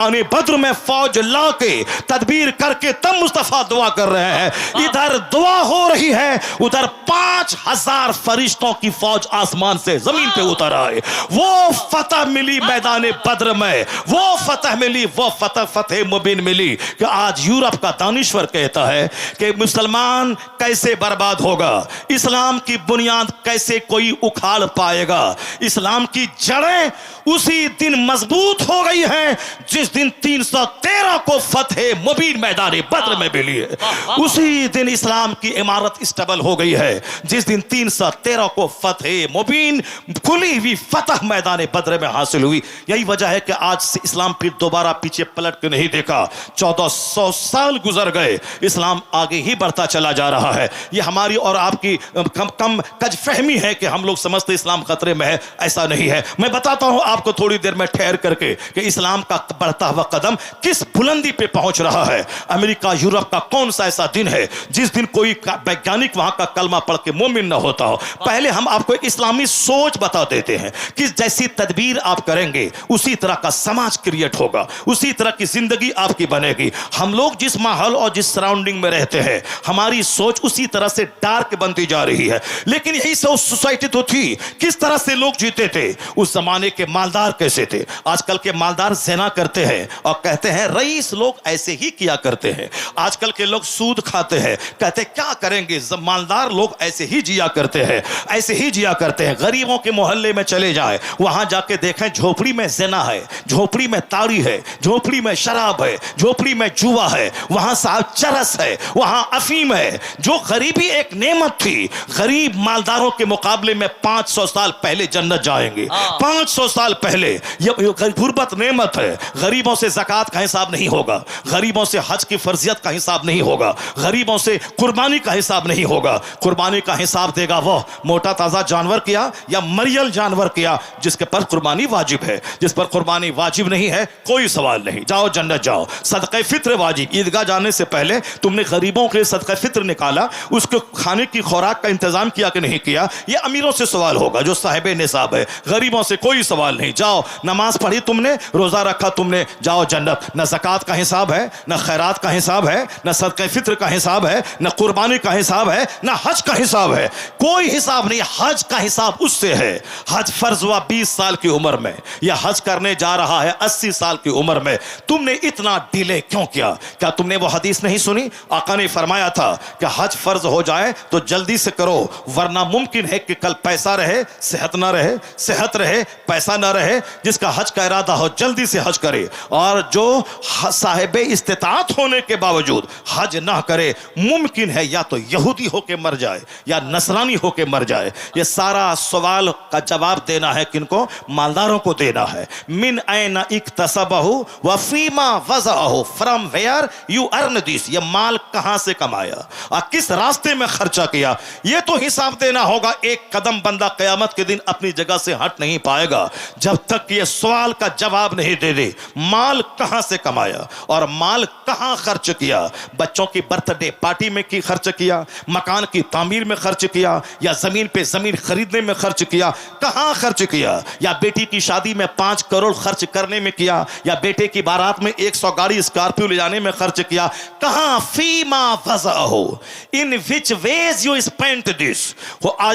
बद्र में फौज ला के तदबीर करके तब मुस्तफा दुआ कर रहे हैं। इधर दुआ हो रही है, उधर 5000 फरिश्तों की फौज आसमान से जमीन पे उतर आए। वो फतह मिली मैदान बद्र में, वो फतह मिली, वो फतह मुबीन मिली कि आज यूरोप का दानिश्वर कहता है कि मुसलमान कैसे बर्बाद होगा, इस्लाम की बुनियाद कैसे कोई उखाड़ पाएगा। इस्लाम की जड़ें उसी दिन मजबूत हो गई हैं जिस दिन 313 को फतेह मुबीन मैदान बद्र में मिली है। उसी दिन इस्लाम की इमारत स्टेबल हो गई है जिस दिन 313 को फतेह मुबीन खुली हुई फतह मैदान बद्र में हासिल हुई। यही वजह है कि आज से इस्लाम फिर दोबारा पीछे पलट के नहीं देखा। 1400 साल गुजर गए, इस्लाम आगे ही बढ़ता चला जा रहा है। यह हमारी और आपकी कम कजफहमी है कि हम लोग समझते इस्लाम खतरे में है, ऐसा नहीं है। मैं बताता हूं आपको थोड़ी देर में ठहर करके कि इस्लाम का बढ़ता हुआ कदम किस बुलंदी पे पहुंच रहा है। अमेरिका यूरोप का कौन सा ऐसा दिन है जिस दिन कोई वैज्ञानिक वहां का कलमा पढ़ के मोमिन ना होता हो। पहले हम आपको एक इस्लामी सोच बता देते हैं कि जैसी तदबीर आप करेंगे उसी तरह का समाज क्रिएट होगा, उसी तरह की जिंदगी आपकी बनेगी। हम लोग जिस माहौल और जिस सराउंडिंग में रहते हैं हमारी सोच उसी तरह से डार्क बनती जा रही है। लेकिन यही सोसाइटी तो थी, किस तरह से लोग जीते थे उस जमाने के। मालदार कैसे थे? आजकल के मालदार ज़िना करते हैं और कहते हैं रईस लोग ऐसे ही किया करते हैं। आजकल के लोग सूद खाते हैं, कहते क्या करेंगे, मालदार लोग ऐसे ही जिया करते हैं, ऐसे ही जिया करते हैं। गरीबों के मोहल्ले में चले जाएं, वहां जाके देखें झोपड़ी में ज़िना है, झोपड़ी में ताड़ी है, झोपड़ी में शराब है, झोपड़ी में जुआ है, वहां साहब चरस है, वहां अफीम है। जो गरीबी एक नेमत थी, गरीब मालदारों के मुकाबले में 500 साल पहले जन्नत जाएंगे। 500 साल पहले ये गुर्बत नेमत है। गरीबों से ज़कात का हिसाब नहीं होगा, गरीबों से हज की फर्जियत का हिसाब नहीं होगा, गरीबों से कुर्बानी का हिसाब नहीं होगा। कुर्बानी का हिसाब देगा वो मोटा ताजा जानवर किया या मरियल जानवर किया जिसके पर कुर्बानी वाजिब है। जिस पर कुर्बानी वाजिब नहीं है कोई सवाल नहीं, जाओ जन्नत जाओ। सदक़े फित्र वाजिब, ईदगाह जाने से पहले तुमने गरीबों के लिए सदक़े फित्र निकाला, उसको खाने की खुराक का इंतजाम किया कि नहीं किया, ये अमीरों से सवाल होगा जो साहिब निसाब है। गरीबों से कोई सवाल नहीं। जाओ, नमाज पढ़ी तुमने, रोजा रखा तुमने, जाओ जन्नत। न ज़कात का हिसाब है, न खैरात का हिसाब है, न सदक़े फित्र का हिसाब है, न कुर्बानी का हिसाब है, न हज का हिसाब है, कोई हिसाब नहीं। हज का हिसाब उससे है, हज फर्ज हुआ 20 साल की उम्र में, या हज करने जा रहा है 80 साल की उम्र में। तुमने इतना डिले क्यों किया? क्या तुमने वो हदीस नहीं सुनी? आका ने फरमाया था कि हज फर्ज हो जाए तो जल्दी से करो, वरना मुमकिन है कि कल पैसा रहे सेहत ना रहे, सेहत रहे पैसा ना रहे। जिसका हज का इरादा हो जल्दी से हज करे, और जो साहिब इस्तिताअत होने के बावजूद हज ना करे, मुमकिन है या तो यहूदी होके मर जाए या नसरानी होके मर जाए। ये सारा सवाल का जवाब देना है किनको? मालदारों को देना है। मिन ऐन इक्तसबहु व फीमा वज़अहु, from where you earn this, ये माल कहां से कमाया और किस रास्ते में खर्चा किया, ये तो हिसाब देना होगा। एक कदम बंदा क़यामत के दिन अपनी जगह से हट नहीं पाएगा जब तक ये सवाल का जवाब नहीं दे दे। माल कहां से कमाया और माल कहां खर्च किया? बच्चों की बर्थडे पार्टी में की खर्च किया, मकान की तामीर में खर्च किया, या जमीन पे जमीन खरीदने में खर्च किया? कहां खर्च किया? या बेटी की शादी में 5 करोड़ खर्च करने में किया, या बेटे की बारात में 100 गाड़ी स्कॉर्पियो ले जाने में खर्च किया? कहां? फीमा वज़अहु, in which ways you spent this.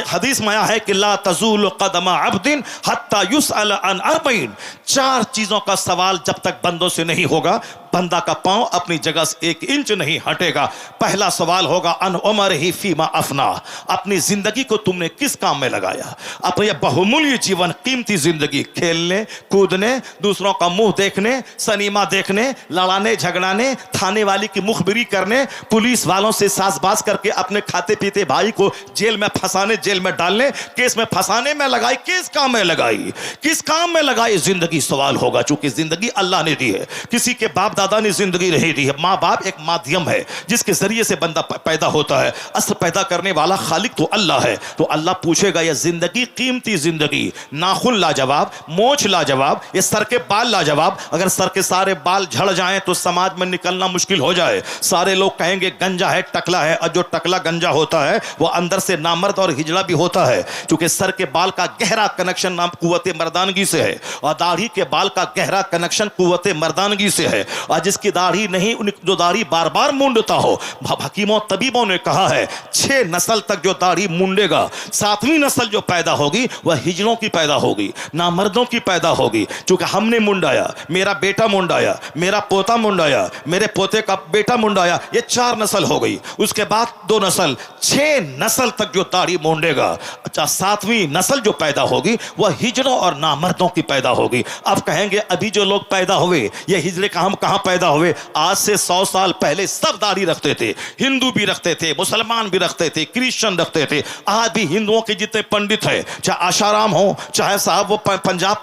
हदीस में आया है कि ला तज़ूल क़दम अब्दिन हत्ता युसअल अन अर्बईन, 4 चीजों का सवाल जब तक बंदों से नहीं होगा, बंदा का पांव अपनी जगह से 1 इंच नहीं हटेगा। पहला सवाल होगा अन उमर ही फीमा अफना, अपनी जिंदगी को तुमने किस काम में लगाया? अपने बहुमूल्य जीवन, कीमती जिंदगी खेलने कूदने, दूसरों का मुंह देखने, सिनेमा देखने, लड़ाने झगड़ाने, थाने वाली की मुखबिरी करने, पुलिस वालों से साजबाज करके अपने खाते पीते भाई को जेल में फंसाने, जेल में डालने, केस में फंसाने में लगाई? किस काम में लगाई? किस काम में लगाई जिंदगी? सवाल होगा, चूंकि जिंदगी अल्लाह ने दी है। किसी के बाप दादा ने जिंदगी नहीं दी है। माँ बाप एक माध्यम है जिसके जरिए से बंदा पैदा होता है, असल पैदा करने वाला खालिक तो अल्लाह है। तो अल्लाह पूछेगा यह जिंदगी, कीमती जिंदगी, नाखून लाजवाब, मोछ लाजवाब, ये सर के बाल लाजवाब, अगर सर के सारे बाल झड़ जाएं तो समाज में निकलना मुश्किल हो जाए। सारे लोग कहेंगे गंजा है, टकला है, और जो टकला गंजा होता है वो अंदर से नामर्द और हिजड़ा भी होता है, क्योंकि सर के बाल का गहरा कनेक्शन नाम कुव्वत मर्दानगी से है, और दाढ़ी के बाल का गहरा कनेक्शन कुव्वत मर्दानगी से है। और जिसकी दाढ़ी नहीं, जो दाढ़ी बार बार मुंडता हो, हकीमों तबीबों ने कहा है 6 नस्ल तक जो दाढ़ी मुंडेगा, 7वीं नस्ल जो पैदा होगी वह हिजड़ों की पैदा होगी, नामर्दों की पैदा होगी। क्योंकि हमने मुंडाया, मेरा बेटा मुंडाया, मेरा पोता मुंडाया, मेरे पोते का बेटा मुंडाया, ये 4 नस्ल हो गई। उसके बाद 2 नस्ल, 6 नस्ल तक जो दाढ़ी मुंडेगा, अच्छा 7वीं नस्ल जो पैदा होगी वह हिजड़ों और नामर्दों की पैदा होगी। अब कहेंगे अभी जो लोग पैदा हुए ये हिजड़े कहां पैदा हुए? आज से 100 साल पहले सब दाढ़ी रखते थे, हिंदू भी रखते थे, मुसलमान भी रखते थे, क्रिश्चियन रखते थे। आज भी हिंदुओं के जितने पंडित हैं, चाहे आशाराम हो, चाहे साहब वो पंजाब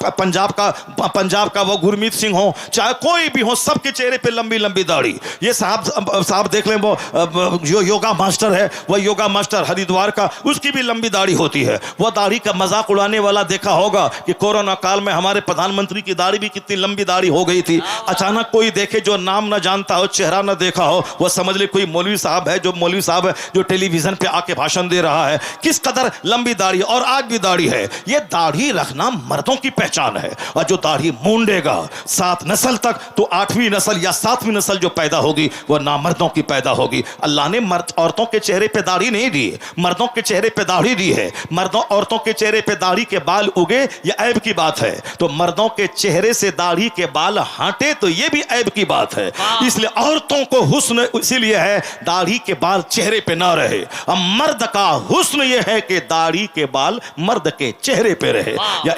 का वो गुरमीत सिंह हो, चाहे कोई भी हो, सबके चेहरे पे लंबी लंबी दाढ़ी। ये साहब देख लें, वो जो योगा मास्टर है, वह योगा मास्टर हरिद्वार का, उसकी भी लंबी दाढ़ी होती है। वह दाढ़ी का मजाक उड़ाने वाला देखा होगा कि कोरोना काल में हमारे प्रधानमंत्री की दाढ़ी भी कितनी लंबी दाढ़ी हो गई थी। अचानक कोई देखे जो नाम ना जानता हो, चेहरा ना देखा हो, वह समझ ले कोई मौलवी साहब है, जो टेलीविजन पे आके भाषण दे रहा है। किस कदर लंबी दाढ़ी, और आज भी दाढ़ी है। यह दाढ़ी रखना मर्दों की पहचान है, और जो दाढ़ी मुंडेगा 7 नस्ल तक, तो 8वीं नस्ल या 7वीं नस्ल जो पैदा होगी वह नामर्दों की पैदा होगी। अल्लाह ने औरतों के चेहरे पे दाढ़ी नहीं दी, मर्दों के चेहरे पे दाढ़ी दी है। औरतों के चेहरे पे दाढ़ी के बाल उगे यह ऐब की बात है, तो मर्दों के चेहरे से दाढ़ी के बाल हटे तो यह भी ऐब की बात है। इसलिए औरतों को हुस्न इसीलिए है दाढ़ी के बाल चेहरे पे ना रहे। अब मर्द का हुस्न यह है कि दाढ़ी के बाल मर्द के चेहरे पे रहे, या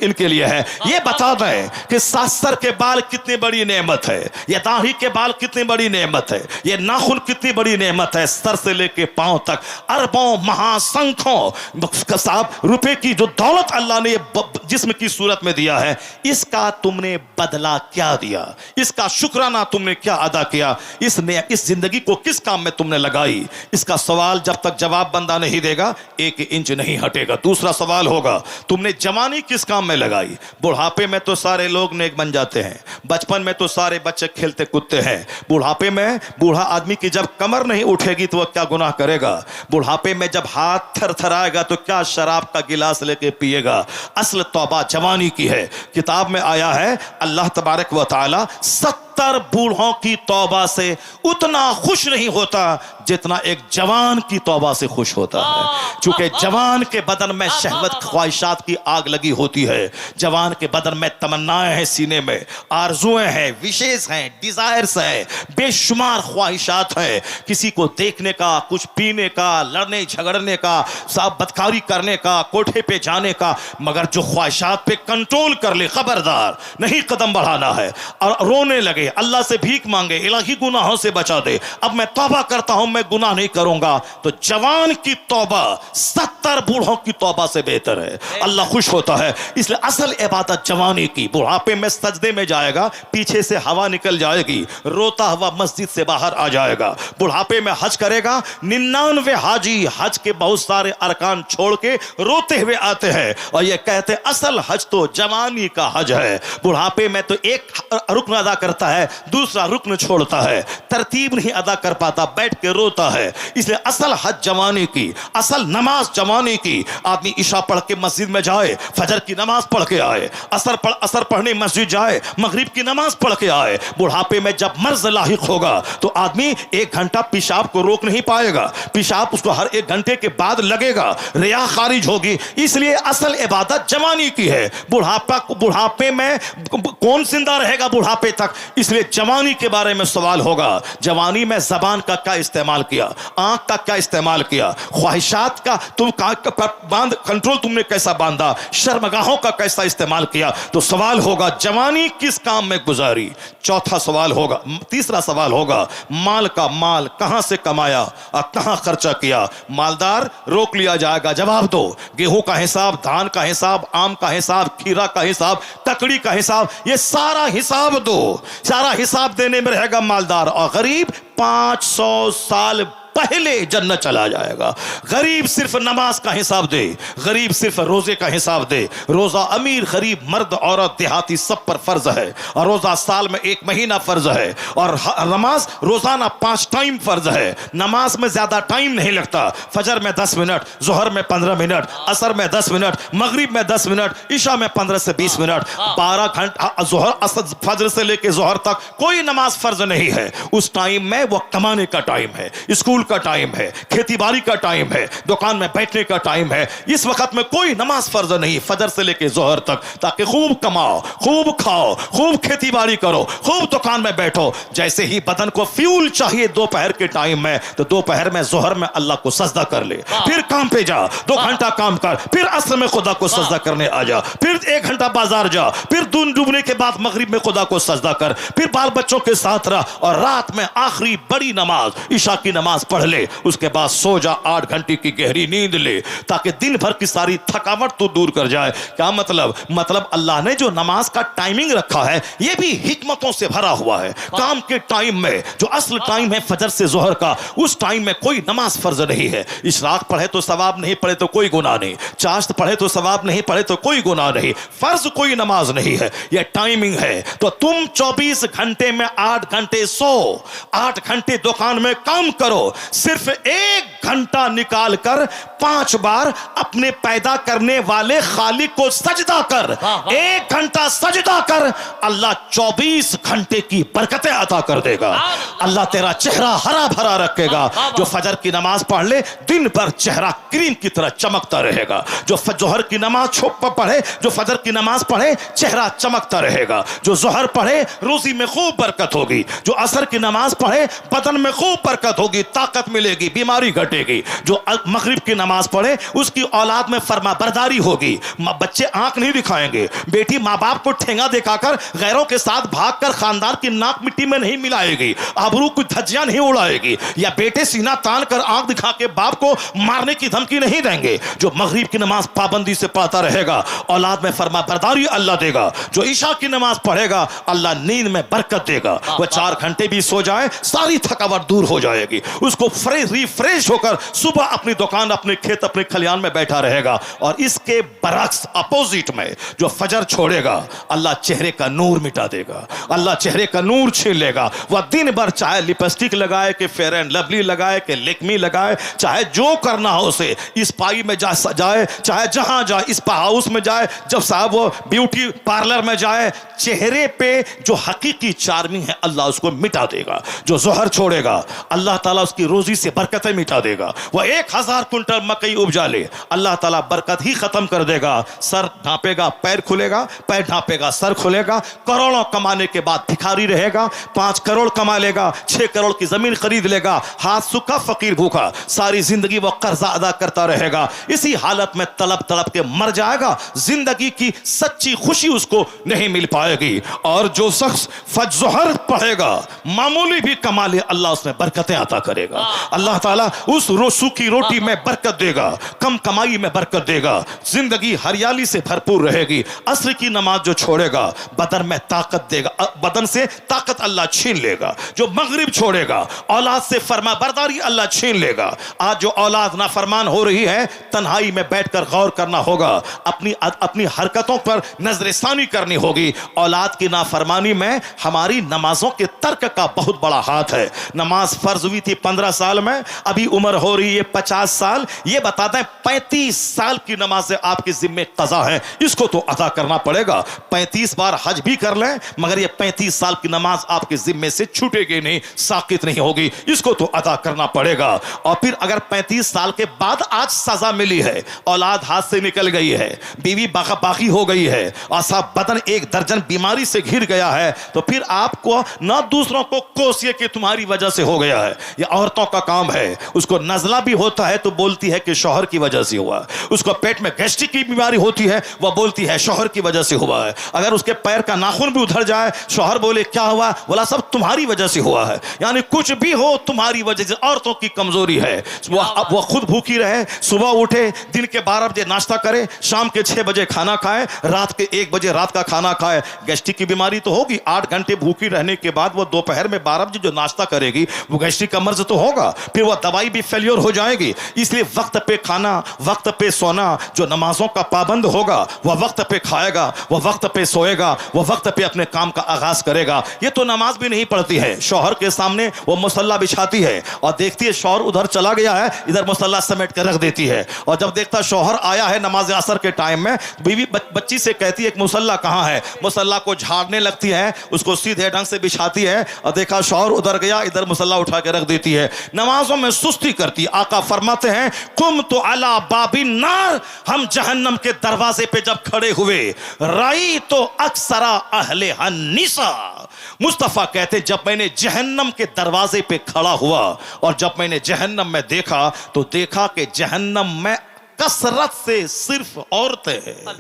इनके लिए है। ये बता दें कि सर के बाल कितनी बड़ी नेमत है, यह दाढ़ी के बाल कितनी बड़ी नेमत है, यह नाखून कितनी बड़ी नेमत है। सर से लेके पांव तक अरबों महासंख्यों साहब रुपए की जो दौलत अल्लाह ने जिस्म की सूरत में दिया है, इसका तुमने बदला क्या दिया? इसका शुक्राना तुमने क्या अदा किया? इस जिंदगी को किस काम में तुमने लगाई? इसका सवाल जब तक जवाब बंदा नहीं देगा 1 इंच नहीं हटेगा। दूसरा सवाल होगा तुमने जवानी किस काम में लगाई? बुढ़ापे में तो सारे लोग नेक बन जाते हैं, बचपन में तो सारे बच्चे खेलते कूदते हैं, बुढ़ापे में बूढ़ा आदमी की जब कमर नहीं उठेगी तो वह क्या गुनाह करेगा? बुढ़ापे में जब हाथ थरथराएगा तो क्या शराब का गिलास लेके पिएगा? असल तौबा जवानी की है। किताब में आया है अल्लाह तबारक व तआला 70 बूढ़ों की तौबा से उतना खुश नहीं होता जितना एक जवान की तौबा से खुश होता है। चूंकि जवान के बदन में शहवत ख्वाहिशात की आग लगी होती है, जवान के बदन में तमन्नाएं हैं, सीने में आरजुएं हैं, विशेष हैं, डिजायर्स हैं, बेशुमार ख्वाहिशात हैं। किसी को देखने का, कुछ पीने का, लड़ने झगड़ने का, साहब बदकारी करने का, कोठे पे जाने का, मगर जो ख्वाहिशात पे कंट्रोल कर ले, खबरदार नहीं कदम बढ़ाना है। और रोने लगे, अल्लाह से भीख मांगे, इलाही गुनाहों से बचा दे, अब मैं तौबा करता हूं, मैं गुनाह नहीं करूंगा, तो जवान की तौबा 70 बूढ़ों की तौबा से बेहतर है। अल्लाह खुश होता है। इसलिए असल इबादत जवानी की। बुढ़ापे में सजदे में जाएगा, पीछे से हवा निकल जाएगी, रोता हुआ मस्जिद से बाहर आ जाएगा। बुढ़ापे में हज करेगा, 99 हाजी हज के बहुत सारे अरकान छोड़ के रोते हुए आते हैं, और ये कहते असल हज तो जवानी का हज है। बुढ़ापे में तो एक रुक्न अदा करता है, दूसरा रुक्न छोड़ता है, तरतीब नहीं अदा कर पाता, बैठ के रोता है। इसलिए असल हज जवानी की, असल नमाज जवानी की। आदमी ईशा पढ़ के मस्जिद में जाए, फजर की नमाज पढ़ के आए, असर पढ़ने मस्जिद जाए, मगरिब की नमाज पढ़ के आए। बुढ़ापे में जब मर्ज लाहिक होगा तो आदमी 1 घंटा पेशाब को रोक नहीं पाएगा, पेशाब उसको हर 1 घंटे के बाद लगेगा, रिया खारिज होगी। इसलिए असल इबादत जवानी की है। बुढ़ापे में कौन जिंदा रहेगा बुढ़ापे तक? इसलिए जवानी के बारे में सवाल होगा। जवानी में जबान का क्या इस्तेमाल किया, आंख का क्या इस्तेमाल किया, ख्वाहिशात का तुम कंट्रोल तुमने कैसा बांधा, शर्मगाहों का कैसा इस्तेमाल किया? तो सवाल होगा जवानी किस काम में गुजारी। चौथा सवाल होगा, तीसरा सवाल होगा माल का माल कहां से कमाया और कहां खर्चा किया? मालदार रोक लिया जाएगा, जवाब दो। गेहूं का हिसाब, धान का हिसाब, आम का हिसाब, खीरा का हिसाब, ककड़ी का हिसाब, ये सारा हिसाब दो। बेचारा हिसाब देने में रहेगा मालदार, और गरीब 500 साल पहले जन्नत चला जाएगा। गरीब सिर्फ नमाज का हिसाब दे, गरीब सिर्फ रोजे का हिसाब दे। रोजा अमीर गरीब मर्द औरत देहाती सब पर फर्ज है, और रोजा साल में 1 महीना फर्ज है, और नमाज रोजाना 5 टाइम फर्ज है। नमाज में ज्यादा टाइम नहीं लगता, फजर में 10 मिनट, जोहर में 15 मिनट, असर में 10 मिनट, मगरिब में 10 मिनट, ईशा में 15 से 20 मिनट। 12 घंटा जोहर असर फजर से लेकर जोहर तक कोई नमाज फर्ज नहीं है। उस टाइम में वो कमाने का टाइम है, स्कूल का टाइम है, खेती बाड़ी का टाइम है, दुकान में बैठने का टाइम है। इस वक्त में कोई नमाज फर्ज नहीं, फजर से लेकर जोहर तक, ताकि खूब कमाओ, खूब खाओ, खूब खेती बाड़ी करो, खूब दुकान में बैठो। जैसे ही बदन को फ्यूल चाहिए दोपहर के टाइम में, तो दोपहर में जोहर में अल्लाह को सजदा कर ले, फिर काम पे जा, 2 घंटा काम कर, फिर असर में खुदा को सजदा करने आ जा, फिर 1 घंटा बाजार जा, फिर दिन डूबने के बाद मगरिब में खुदा को सजदा कर, फिर बाल बच्चों के साथ रह, और रात में आखिरी बड़ी नमाज ईशा की नमाज पढ़ ले। उसके बाद सो जा, 8 घंटे की गहरी नींद ले, ताकि दिन भर की सारी थकावट तो दूर कर जाए। क्या मतलब अल्लाह ने जो नमाज का टाइमिंग रखा है, यह भी हिकमतों से भरा हुआ है। काम के टाइम में जो असल टाइम है फजर से जोहर का, उस टाइम में कोई नमाज फर्ज नहीं है। इशराक पढ़े तो सवाब नहीं, पढ़े तो कोई गुनाह नहीं। चाश्त पढ़े तो सवाब नहीं, पढ़े तो कोई गुनाह नहीं। फर्ज कोई नमाज नहीं है, यह टाइमिंग है। तो तुम 24 घंटे में 8 घंटे सो, 8 घंटे दुकान में काम करो, सिर्फ 1 घंटा निकाल कर 5 बार अपने पैदा करने वाले खालिक को सजदा कर। 1 घंटा सजदा कर, अल्लाह 24 घंटे की बरकतें अता कर देगा। अल्लाह तेरा चेहरा हरा भरा रखेगा। जो फजर की नमाज पढ़ ले, दिन भर चेहरा क्रीम की तरह चमकता रहेगा। जो जोहर की नमाज पढ़े, जो फजर की नमाज पढ़े, चेहरा चमकता रहेगा। जो जोहर पढ़े, रोजी में खूब बरकत होगी। जो असर की नमाज पढ़े, बदन में खूब बरकत होगी, ताकत मिलेगी, बीमारी घटेगी। जो मगरिब की नमाज पढ़े, उसकी औलाद में फरमा बरदारी होगी। बच्चे आंख नहीं दिखाएंगे, बेटी माँ बाप को ठेंगा दिखाकर गैरों के साथ भागकर खानदान की नाक मिट्टी में नहीं मिलाएगी, आबरू की धज्जियां नहीं उड़ाएगी, या बेटे सीना तान कर आंख दिखा के बाप को मारने की धमकी नहीं देंगे। जो मगरिब की नमाज पाबंदी से पढ़ता रहेगा, औलाद में फरमा बरदारी अल्लाह देगा। जो ईशा की नमाज पढ़ेगा, अल्लाह नींद में बरकत देगा। वह 4 घंटे भी सो जाए, सारी थकावट दूर हो जाएगी। उसको रिफ्रेश होकर सुबह अपनी दुकान, अपने खेत, अपने खलियान में बैठा रहेगा। और इसके बरक्स अपोजिट में जो फजर छोड़ेगा, अल्लाह चेहरे का नूर मिटा देगा, अल्लाह चेहरे का नूर छीन लेगा। वह दिन भर चाहे लिपस्टिक लगाए, कि फेयर एंड लवली लगाए, कि लेकमी लगाए, चाहे जो करना हो उसे, इस पाई में जाए, चाहे जहां जाए, इस हाउस में जाए, जब साहब वो ब्यूटी पार्लर में जाए, चेहरे पे जो हकीकी चार्मिंग है अल्लाह उसको मिटा देगा। जो जोहर छोड़ेगा, अल्लाह ताला उसकी रोजी से बरकतें मिटा देगा। वह 1000 कुंटल मकई उपजा ले, अल्लाह ताला बरकत ही खत्म कर देगा। सर ढांपेगा पैर खुलेगा, पैर ढांपेगा सर खुलेगा। करोड़ों कमाने के बाद भिखारी रहेगा। 5 करोड़ कमा लेगा, 6 करोड़ की जमीन खरीद लेगा, हाथ सूखा फकीर भूखा, सारी जिंदगी वह कर्जा अदा करता रहेगा। इसी हालत में तलब तलब के मर जाएगा, जिंदगी की सच्ची खुशी उसको नहीं मिल पाएगी। और जो शख्स फजर पढ़ेगा, मामूली भी कमा ले, अल्लाह उसमें बरकतें अता करेगा। अल्लाह ताला उस सूखी रोटी में बरकत देगा, कम कमाई में बरकत देगा, जिंदगी हरियाली से भरपूर रहेगी। असर की नमाज जो छोड़ेगा, बदन में ताकत देगा, बदन से ताकत अल्लाह छीन लेगा। जो मगरिब छोड़ेगा, औलाद से फरमा बरदारी अल्लाह छीन लेगा। आज जो औलाद नाफरमान हो रही है, तन्हाई में बैठकर गौर करना होगा, अपनी हरकतों पर नजरसानी करनी होगी। औलाद की नाफरमानी में हमारी नमाजों के तर्क का बहुत बड़ा हाथ है। नमाज फर्ज हुई थी 15 साल में, अभी उम्र हो रही है 50 साल। ये बता दें 35 साल की नमाज आपके जिम्मे कज़ा है, इसको तो अदा करना पड़ेगा। 35 बार हज भी कर लें, मगर ये 35 साल की नमाज आपके जिम्मे से छूटेगी नहीं, साकित नहीं होगी, इसको तो अदा करना पड़ेगा। और फिर अगर 35 साल के बाद आज सजा मिली है, औलाद हाथ से निकल गई है, बीवी बाकी हो गई है, और सब बदन 1 दर्जन बीमारी से घिर गया है, तो फिर आपको ना दूसरों को कोसिए कि तुम्हारी वजह से हो गया है, या और औरतों का काम है, उसको नजला भी होता है तो बोलती है कि शौहर की वजह से हुआ। उसको पेट में गैस्ट्रिक की बीमारी होती है, वह बोलती है शौहर की वजह से हुआ है। अगर उसके पैर का नाखून भी उधर जाए, शौहर बोले क्या हुआ, बोला सब तुम्हारी वजह से हुआ है। यानी कुछ भी हो तुम्हारी वजह से। औरतों की कमजोरी है, वह खुद भूखी रहे, सुबह उठे, दिन के 12 बजे नाश्ता करे, शाम के 6 बजे खाना खाए, रात के 1 बजे रात का खाना खाए। गैस्ट्रिक की बीमारी तो होगी। 8 घंटे भूखी रहने के बाद वो दोपहर में 12 बजे जो नाश्ता करेगी वो गैस्ट्रिक का मर्ज तो होगा, फिर वह दवाई भी फेलियर हो जाएगी। इसलिए वक्त पे खाना, वक्त पे सोना, जो नमाजों का पाबंद होगा वह वक्त पे खाएगा, वह वक्त पे सोएगा, वह वक्त पे अपने काम का आगाज करेगा। ये तो नमाज भी नहीं पढ़ती है, शौहर के सामने वो मुसल्ला बिछाती है और देखती है शौहर उधर चला गया है, इधर मुसल्ला समेट कर रख देती है। और जब देखता शौहर आया है नमाज असर के टाइम में, बीवी बच्ची से कहती है कि मुसल्ला कहाँ है। मुसल्ला को झाड़ने लगती है, उसको सीधे ढंग से बिछाती है और देखा शौहर उधर गया, इधर मुसल्ला उठा के रख देती है। नमाजों में सुस्ती करती। आका फरमाते हैं कुम तो अला बाबी नार, हम जहन्नम के दरवाजे पे जब खड़े हुए, राई तो अक्सरा अहले हन्निसा। मुस्तफा कहते जब मैंने जहन्नम के दरवाजे पे खड़ा हुआ और जब मैंने जहन्नम में देखा तो देखा कि जहन्नम में कसरत से सिर्फ औरतें हैं,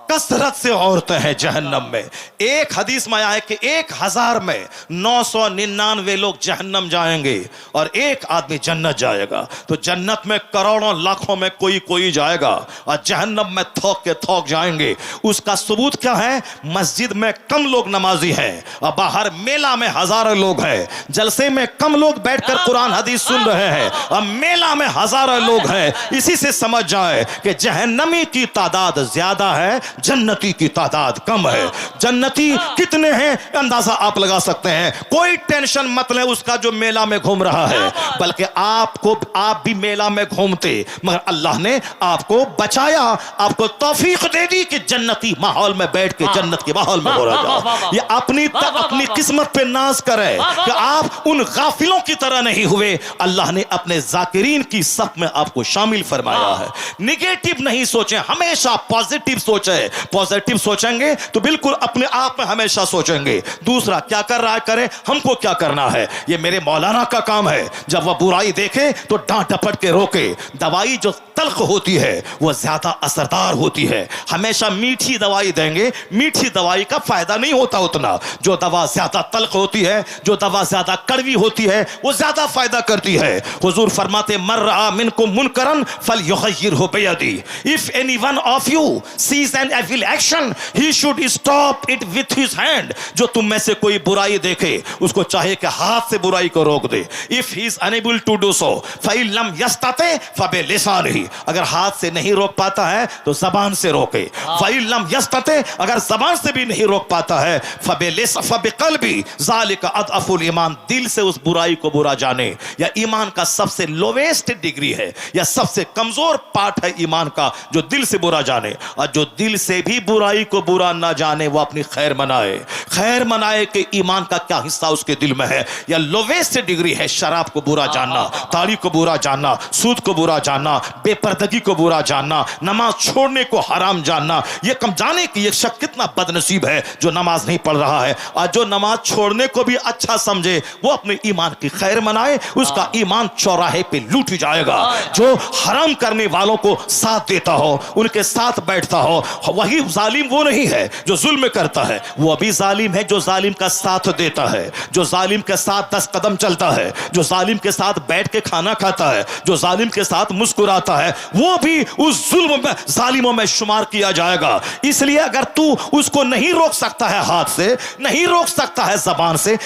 कसरत से औरतें हैं जहन्नम में। एक हदीस में आया है कि 1000 में 999 लोग जहन्नम जाएंगे और एक आदमी जन्नत जाएगा। तो जन्नत में करोड़ों लाखों में कोई कोई जाएगा और जहन्नम में थोक के थोक जाएंगे। उसका सबूत क्या है? मस्जिद में कम लोग नमाजी हैं और बाहर मेला में हजारों लोग हैं। जलसे में कम लोग बैठकर कुरान हदीस सुन रहे हैं और मेला में हजारों लोग हैं। इसी से समझ जाए कि जहन्नमी की तादाद ज्यादा है, जन्नती की तादाद कम है। जन्नती कितने हैं अंदाजा आप लगा सकते हैं। कोई टेंशन मत लें उसका जो मेला में घूम रहा है, बल्कि आप भी मेला में घूमते, मगर अल्लाह ने आपको बचाया, आपको तौफीक दे दी कि जन्नती माहौल में बैठ के जन्नत के माहौल में हो रहा है। ये अपनी किस्मत पे नाज करे कि आप उन गाफिलों की तरह नहीं हुए। अल्लाह ने अपने जाकिरीन की सफ में आपको शामिल फरमाया है। निगेटिव नहीं सोचें, हमेशा पॉजिटिव सोचें। पॉजिटिव सोचेंगे तो बिल्कुल अपने आप में हमेशा सोचेंगे। दूसरा क्या कर रहा है करे, हमको क्या करना है। ये मेरे मौलाना का काम है, जब वह बुराई देखे तो डांट डपट के रोके। दवाई जो तल्ख होती है वह ज्यादा असरदार होती है। हमेशा मीठी दवाई देंगे, मीठी दवाई का फायदा नहीं होता उतना। जो दवा ज्यादा तल्ख होती है, जो दवा ज्यादा कड़वी होती है, वो ज्यादा फायदा करती है। हुजूर फरमाते मर रहा मिनकुम मुनकरन फलयुगय्यिरहु बियदी। If anyone of you sees an evil action he should stop it with his hand. जो तुम में से कोई बुराई देखे उसको चाहे कि हाथ से बुराई को रोक दे। If he is unable to do so फइन लम यस्तते फबिलिसानिही। अगर हाथ से नहीं रोक पाता है तो जबान से रोके। फइन लम यस्तते, अगर जबान से भी नहीं रोक पाता है फबिक़ल्बी ज़ालिका अदअफुल ईमान। दिल से उस बुराई को बुरा जाने। या ईमान का सबसे लोवेस्ट डिग्री है या सबसे कमजोर पार्ट है ईमान का, जो दिल से बुरा जाने। और जो दिल से भी बुराई को बुरा ना जाने वो अपनी खैर मनाए। खैर मनाए कि ईमान का क्या हिस्सा उसके दिल में है। या लोवेस्ट डिग्री है शराब को बुरा जानना, ताड़ी को बुरा जानना, सूद को बुरा जानना, बेपर्दगी को बुरा जानना, नमाज छोड़ने को हराम जानना। ये कम जाने की ये शख्स कितना बदनसीब है जो नमाज नहीं पढ़ रहा है। और जो नमाज छोड़ने को भी अच्छा समझे वो अपने ईमान की खैर मनाए, उसका ईमान चौराहे पे लूट जाएगा। जो हराम करने वालों को साथ देता हो, उनके साथ बैठता हो, वही जालिम वो नहीं है जो जुल्म करता है। वो अभी जालिम है जो जालिम का साथ देता है, जो जालिम के साथ 10 कदम चलता है, जो जालिम के साथ बैठ के खाना खाता है, जो जालिम के साथ मुस्कुराता है, वो भी उस जुल्म में जालिमों में शुमार किया जाएगा। इसलिए अगर तू उसको नहीं रोक सकता है, हाथ से नहीं रोक सकता है, जबान से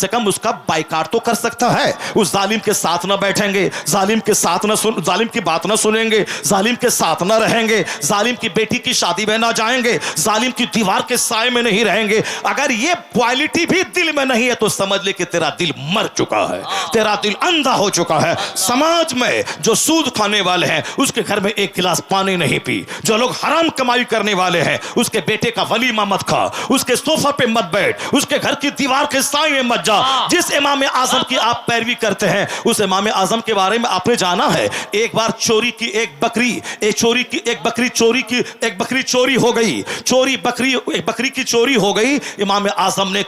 कम उसका बाइकाट तो कर सकता है। उस जालिम के साथ ना बैठेंगे, जालिम के साथ ना जालिम की बात ना सुनेंगे, जालिम के साथ ना रहेंगे, जालिम की बेटी की शादी में ना जाएंगे, जालिम की दीवार के साए में नहीं रहेंगे। अगर ये क्वालिटी भी दिल में नहीं है तो समझ ले कि तेरा दिल मर चुका है, तेरा दिल अंधा हो चुका है। समाज में जो सूद खाने वाले हैं उसके घर में एक गिलास पानी नहीं पी, जो लोग हराम कमाई करने वाले हैं उसके बेटे का वलीमा मत खा, उसके सोफा पे मत बैठ, उसके घर की दीवार के साए में मत जा। जिस इमाम आजम की आप पैरवी करते हैं उस इमाम आजम के बारे में आपने जाना है। एक बार चोरी की एक बकरी चोरी चोरी हो गई, बकरी की चोरी हो गई। इमाम आजम ने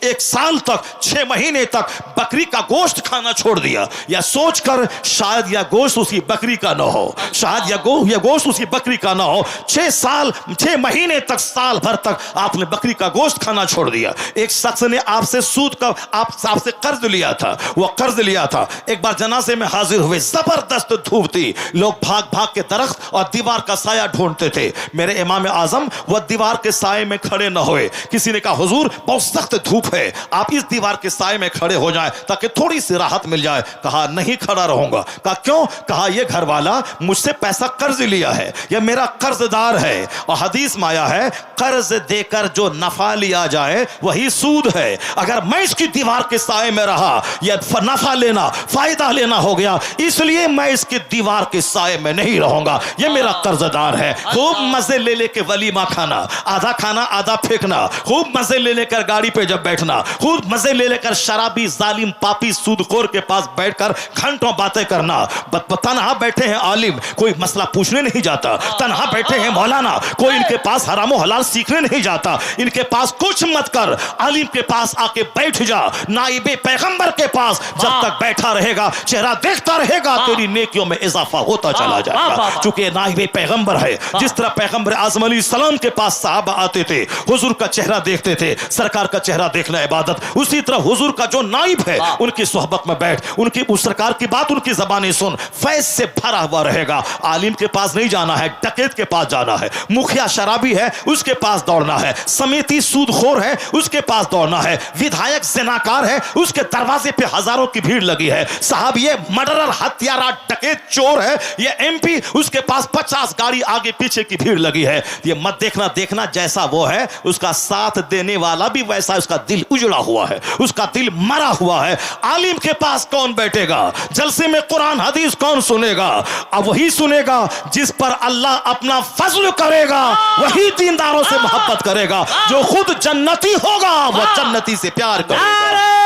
एक साल तक 6 महीने तक बकरी का गोश्त खाना छोड़ दिया, या सोचकर शायद यह गोश्त उसी बकरी का ना हो, शायद यह गोश्त उसी बकरी का ना हो। 6 महीने तक, साल भर तक आपने बकरी का गोश्त खाना छोड़ दिया। एक शख्स ने आपसे सूद का आपसे कर्ज लिया था, वह कर्ज लिया था। एक बार जनाजे में हाजिर हुए, जबरदस्त धूप थी, लोग भाग भाग के दरख्त और दीवार का साया ढूंढते थे। मेरे इमाम आजम वह दीवार के साए में खड़े न हुए। किसी ने कहा हुजूर बहुत सख्त धूप है, आप इस दीवार के साए में खड़े हो जाएं ताकि थोड़ी सी राहत मिल जाए। कहा नहीं खड़ा रहूंगा। कहा क्यों? कहा यह घर वाला मुझसे पैसा कर्ज लिया है, यह मेरा कर्जदार है, और हदीस में आया है कर्ज देकर जो नफा लिया जाए वही सूद है। अगर मैं इसकी दीवार के साए में रहा, यह नफा लेना, फायदा लेना हो गया, इसलिए मैं इसकी दीवार के साए में नहीं रहूंगा। यह मेरा कर्जदार है। खूब मजे ले लेके वलीमा खाना, आधा खाना आधा फेंकना, खूब मजे ले लेकर गाड़ी पे जब बैठना, खूब मजे ले लेकर शराबी जालिम पापी सूदखोर के पास बैठकर घंटों बातें करना। तन्हा बैठे हैं आलिम, कोई मसला पूछने नहीं जाता। तन्हा बैठे हैं मौलाना, कोई इनके पास हराम हलाल सीखने नहीं जाता। इनके पास कुछ मत कर, आलिम के पास आके बैठ जा, नाइबे पैगंबर के पास जब तक बैठा रहेगा, चेहरा देखता रहेगा, तेरी नेकियों में इजाफा होता चला जाएगा। चूंकि नाइबे पैगंबर है, जिस तरह पैगंबर आज़म अलैहिस्सलाम के पास साहबा आते थे, हुजूर का चेहरा देखते थे, सरकार का चेहरा देखना इबादत, उसी तरह हुजूर का जो नाइब है उनकी सोहबत में बैठ, उनकी उस सरकार की बात उनकी ज़बानी सुन, फैज से भरा हुआ रहेगा। आलिम के पास नहीं जाना है, डकैत के पास जाना है, मुखिया शराबी है उसके पास दौड़ना है, समिति सूदखोर है उसके पास दौड़ना है, विधायक ज़िनाकार है उसके दरवाजे पे हजारों की भीड़ लगी है, साहब ये मर्डरर हत्यारा डकैत चोर है, ये एमपी उसके पास 50 गाड़ी आगे पीछे की भीड़ लगी है। ये मत देखना जैसा वो है उसका साथ देने वाला भी वैसा, उसका दिल उजड़ा हुआ है, उसका दिल मरा हुआ है। आलिम के पास कौन बैठेगा? जलसे में कुरान हदीस कौन सुनेगा? अब वही सुनेगा जिस पर अल्लाह अपना फजल करेगा, वही दीनदारों से मोहब्बत करेगा। जो खुद जन्नती होगा वह जन्नती से प्यार करेगा,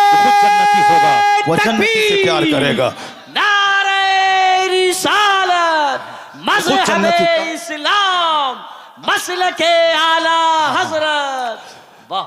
जो खुद जन्नती होगा वह जन्नती से प्यार करेगा। नारे रिसालत, मज़हब इस्लाम, मसलके आला हजरत।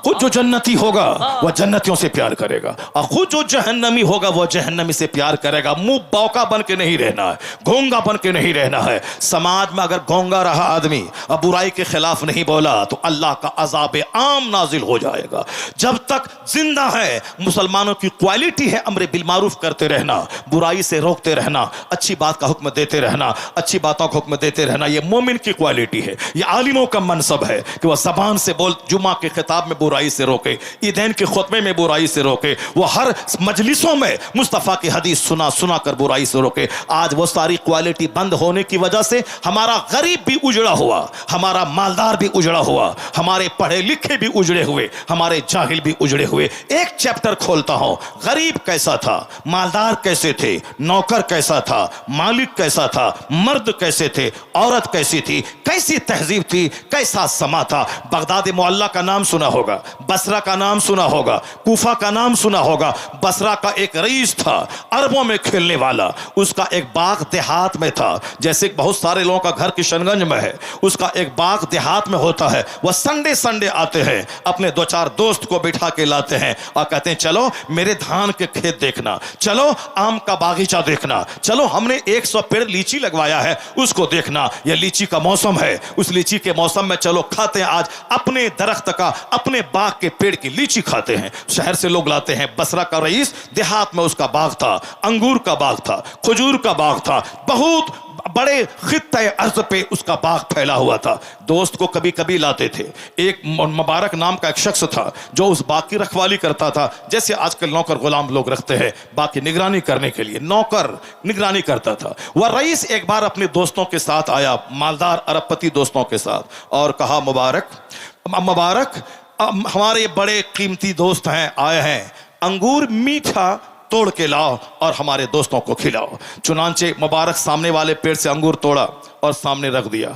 खुद जो जन्नती होगा वह जन्नतियों से प्यार करेगा, और खुद जो जहन्नमी होगा वह जहन्नमी से प्यार करेगा। मुंह बौका बन के नहीं रहना है, घोंगा बन के नहीं रहना है। समाज में अगर घोंगा रहा आदमी और बुराई के खिलाफ नहीं बोला तो अल्लाह का अजाब आम नाजिल हो जाएगा। जब तक जिंदा है मुसलमानों की क्वालिटी है अम्र बिल मारूफ करते रहना, बुराई से रोकते रहना, अच्छी बात का हुक्म देते रहना, अच्छी बातों का हुक्म देते रहना। यह मोमिन की क्वालिटी है, यह आलिमों का मनसब है कि वह जबान से बोल, जुमा के खिताब में बुराई से रोके, ईदैन के खुतबे में बुराई से रोके, वो हर मजलिसों में मुस्तफ़ा की हदीस सुना कर बुराई से रोके। आज वो सारी क्वालिटी बंद होने की वजह से हमारा गरीब भी उजड़ा हुआ, हमारा मालदार भी उजड़ा हुआ, हमारे पढ़े लिखे भी उजड़े हुए, हमारे जाहिल भी उजड़े हुए। एक चैप्टर खोलता हूं, गरीब कैसा था, मालदार कैसे थे, नौकर कैसा था, मालिक कैसा था, मर्द कैसे थे, औरत कैसी थी, कैसी तहजीब थी, कैसा समा था। बगदाद मुअल्ला का नाम सुना होगा, बसरा का नाम सुना होगा, कूफा का नाम सुना होगा। बसरा का एक रईस था, अरबों में खेलने वाला, उसका एक बाग देहात में था, जैसे बहुत सारे लोगों का घर किशनगंज में है, उसका एक बाग देहात में होता है। वह संडे आते हैं, अपने 2-4 दोस्त को बिठा के लाते हैं और कहते हैं चलो मेरे धान के खेत देखना, चलो आम का बागीचा देखना, चलो हमने 100 पेड़ लीची लगवाया है उसको देखना, यह लीची का मौसम है, उस लीची के मौसम में चलो खाते हैं आज अपने दरख्त का, अपने बाग के पेड़ की लीची खाते हैं। शहर से लोग लाते हैं। बसरा का रईस देहात में उसका बाग था, अंगूर का बाग था, खजूर का बाग था, बहुत बड़े खित्ते अर्ज पे उसका बाग फैला हुआ था। दोस्त को कभी कभी लाते थे। एक मुबारक नाम का एक शख्स था जो उस बाग की रखवाली करता था, जैसे आजकल नौकर गुलाम लोग रखते हैं बाग की निगरानी करने के लिए, नौकर निगरानी करता था। वह रईस एक बार अपने दोस्तों के साथ आया, मालदार अरबपति दोस्तों के साथ, और कहा मुबारक हमारे बड़े कीमती दोस्त हैं, आए हैं, अंगूर मीठा तोड़ के लाओ और हमारे दोस्तों को खिलाओ। चुनांचे मुबारक सामने वाले पेड़ से अंगूर तोड़ा और सामने रख दिया।